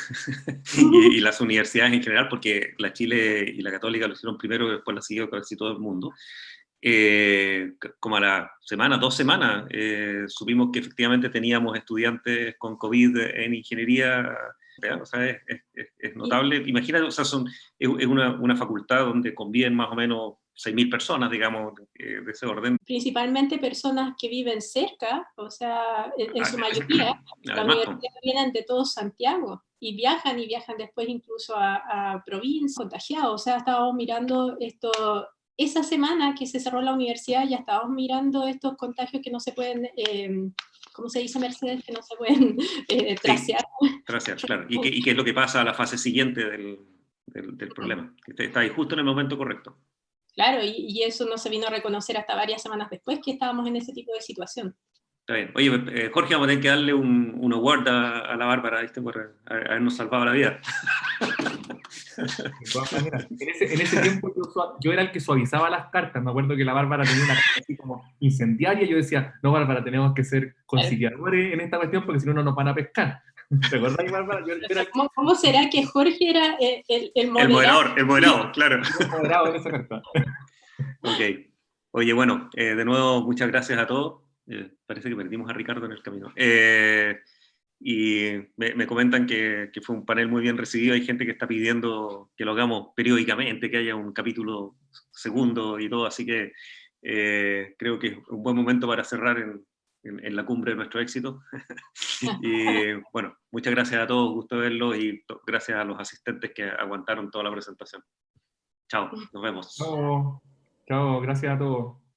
y las universidades en general, porque la Chile y la Católica lo hicieron primero y después la siguió casi todo el mundo. Como a la semana, 2 semanas, supimos que efectivamente teníamos estudiantes con COVID en ingeniería. O sea, es notable. Imagínate, o sea, es una facultad donde conviven más o menos 6.000 personas, digamos, de ese orden. Principalmente personas que viven cerca, o sea, en su mayoría, la universidad vienen de todo Santiago y viajan después incluso a provincias contagiados. O sea, estábamos mirando esto. Esa semana que se cerró la universidad ya estábamos mirando estos contagios que no se pueden, ¿cómo se dice, Mercedes? Que no se pueden tracear. Sí, tracear, claro. ¿Y qué es lo que pasa a la fase siguiente del problema? Que está ahí justo en el momento correcto. Claro, y eso no se vino a reconocer hasta varias semanas después que estábamos en ese tipo de situación. Está bien. Oye, Jorge, vamos a tener que darle un award a la Bárbara, ¿viste? Por habernos salvado la vida. De todas maneras, en ese tiempo yo era el que suavizaba las cartas. Me acuerdo que la Bárbara tenía una carta así como incendiaria. Yo decía, no, Bárbara, tenemos que ser conciliadores en esta cuestión porque si no, no nos van a pescar. ¿Te acuerdas, Bárbara? ¿Cómo será que Jorge era el moderador? El moderado, claro. El moderado en esa carta. Ok. Oye, bueno, de nuevo, muchas gracias a todos. Parece que perdimos a Ricardo en el camino. Y me comentan que fue un panel muy bien recibido. Hay gente que está pidiendo que lo hagamos periódicamente, que haya un capítulo segundo y todo, así que creo que es un buen momento para cerrar en la cumbre de nuestro éxito. Y bueno, muchas gracias a todos, gusto verlos, y gracias a los asistentes que aguantaron toda la presentación. Chao, nos vemos. Chao, gracias a todos.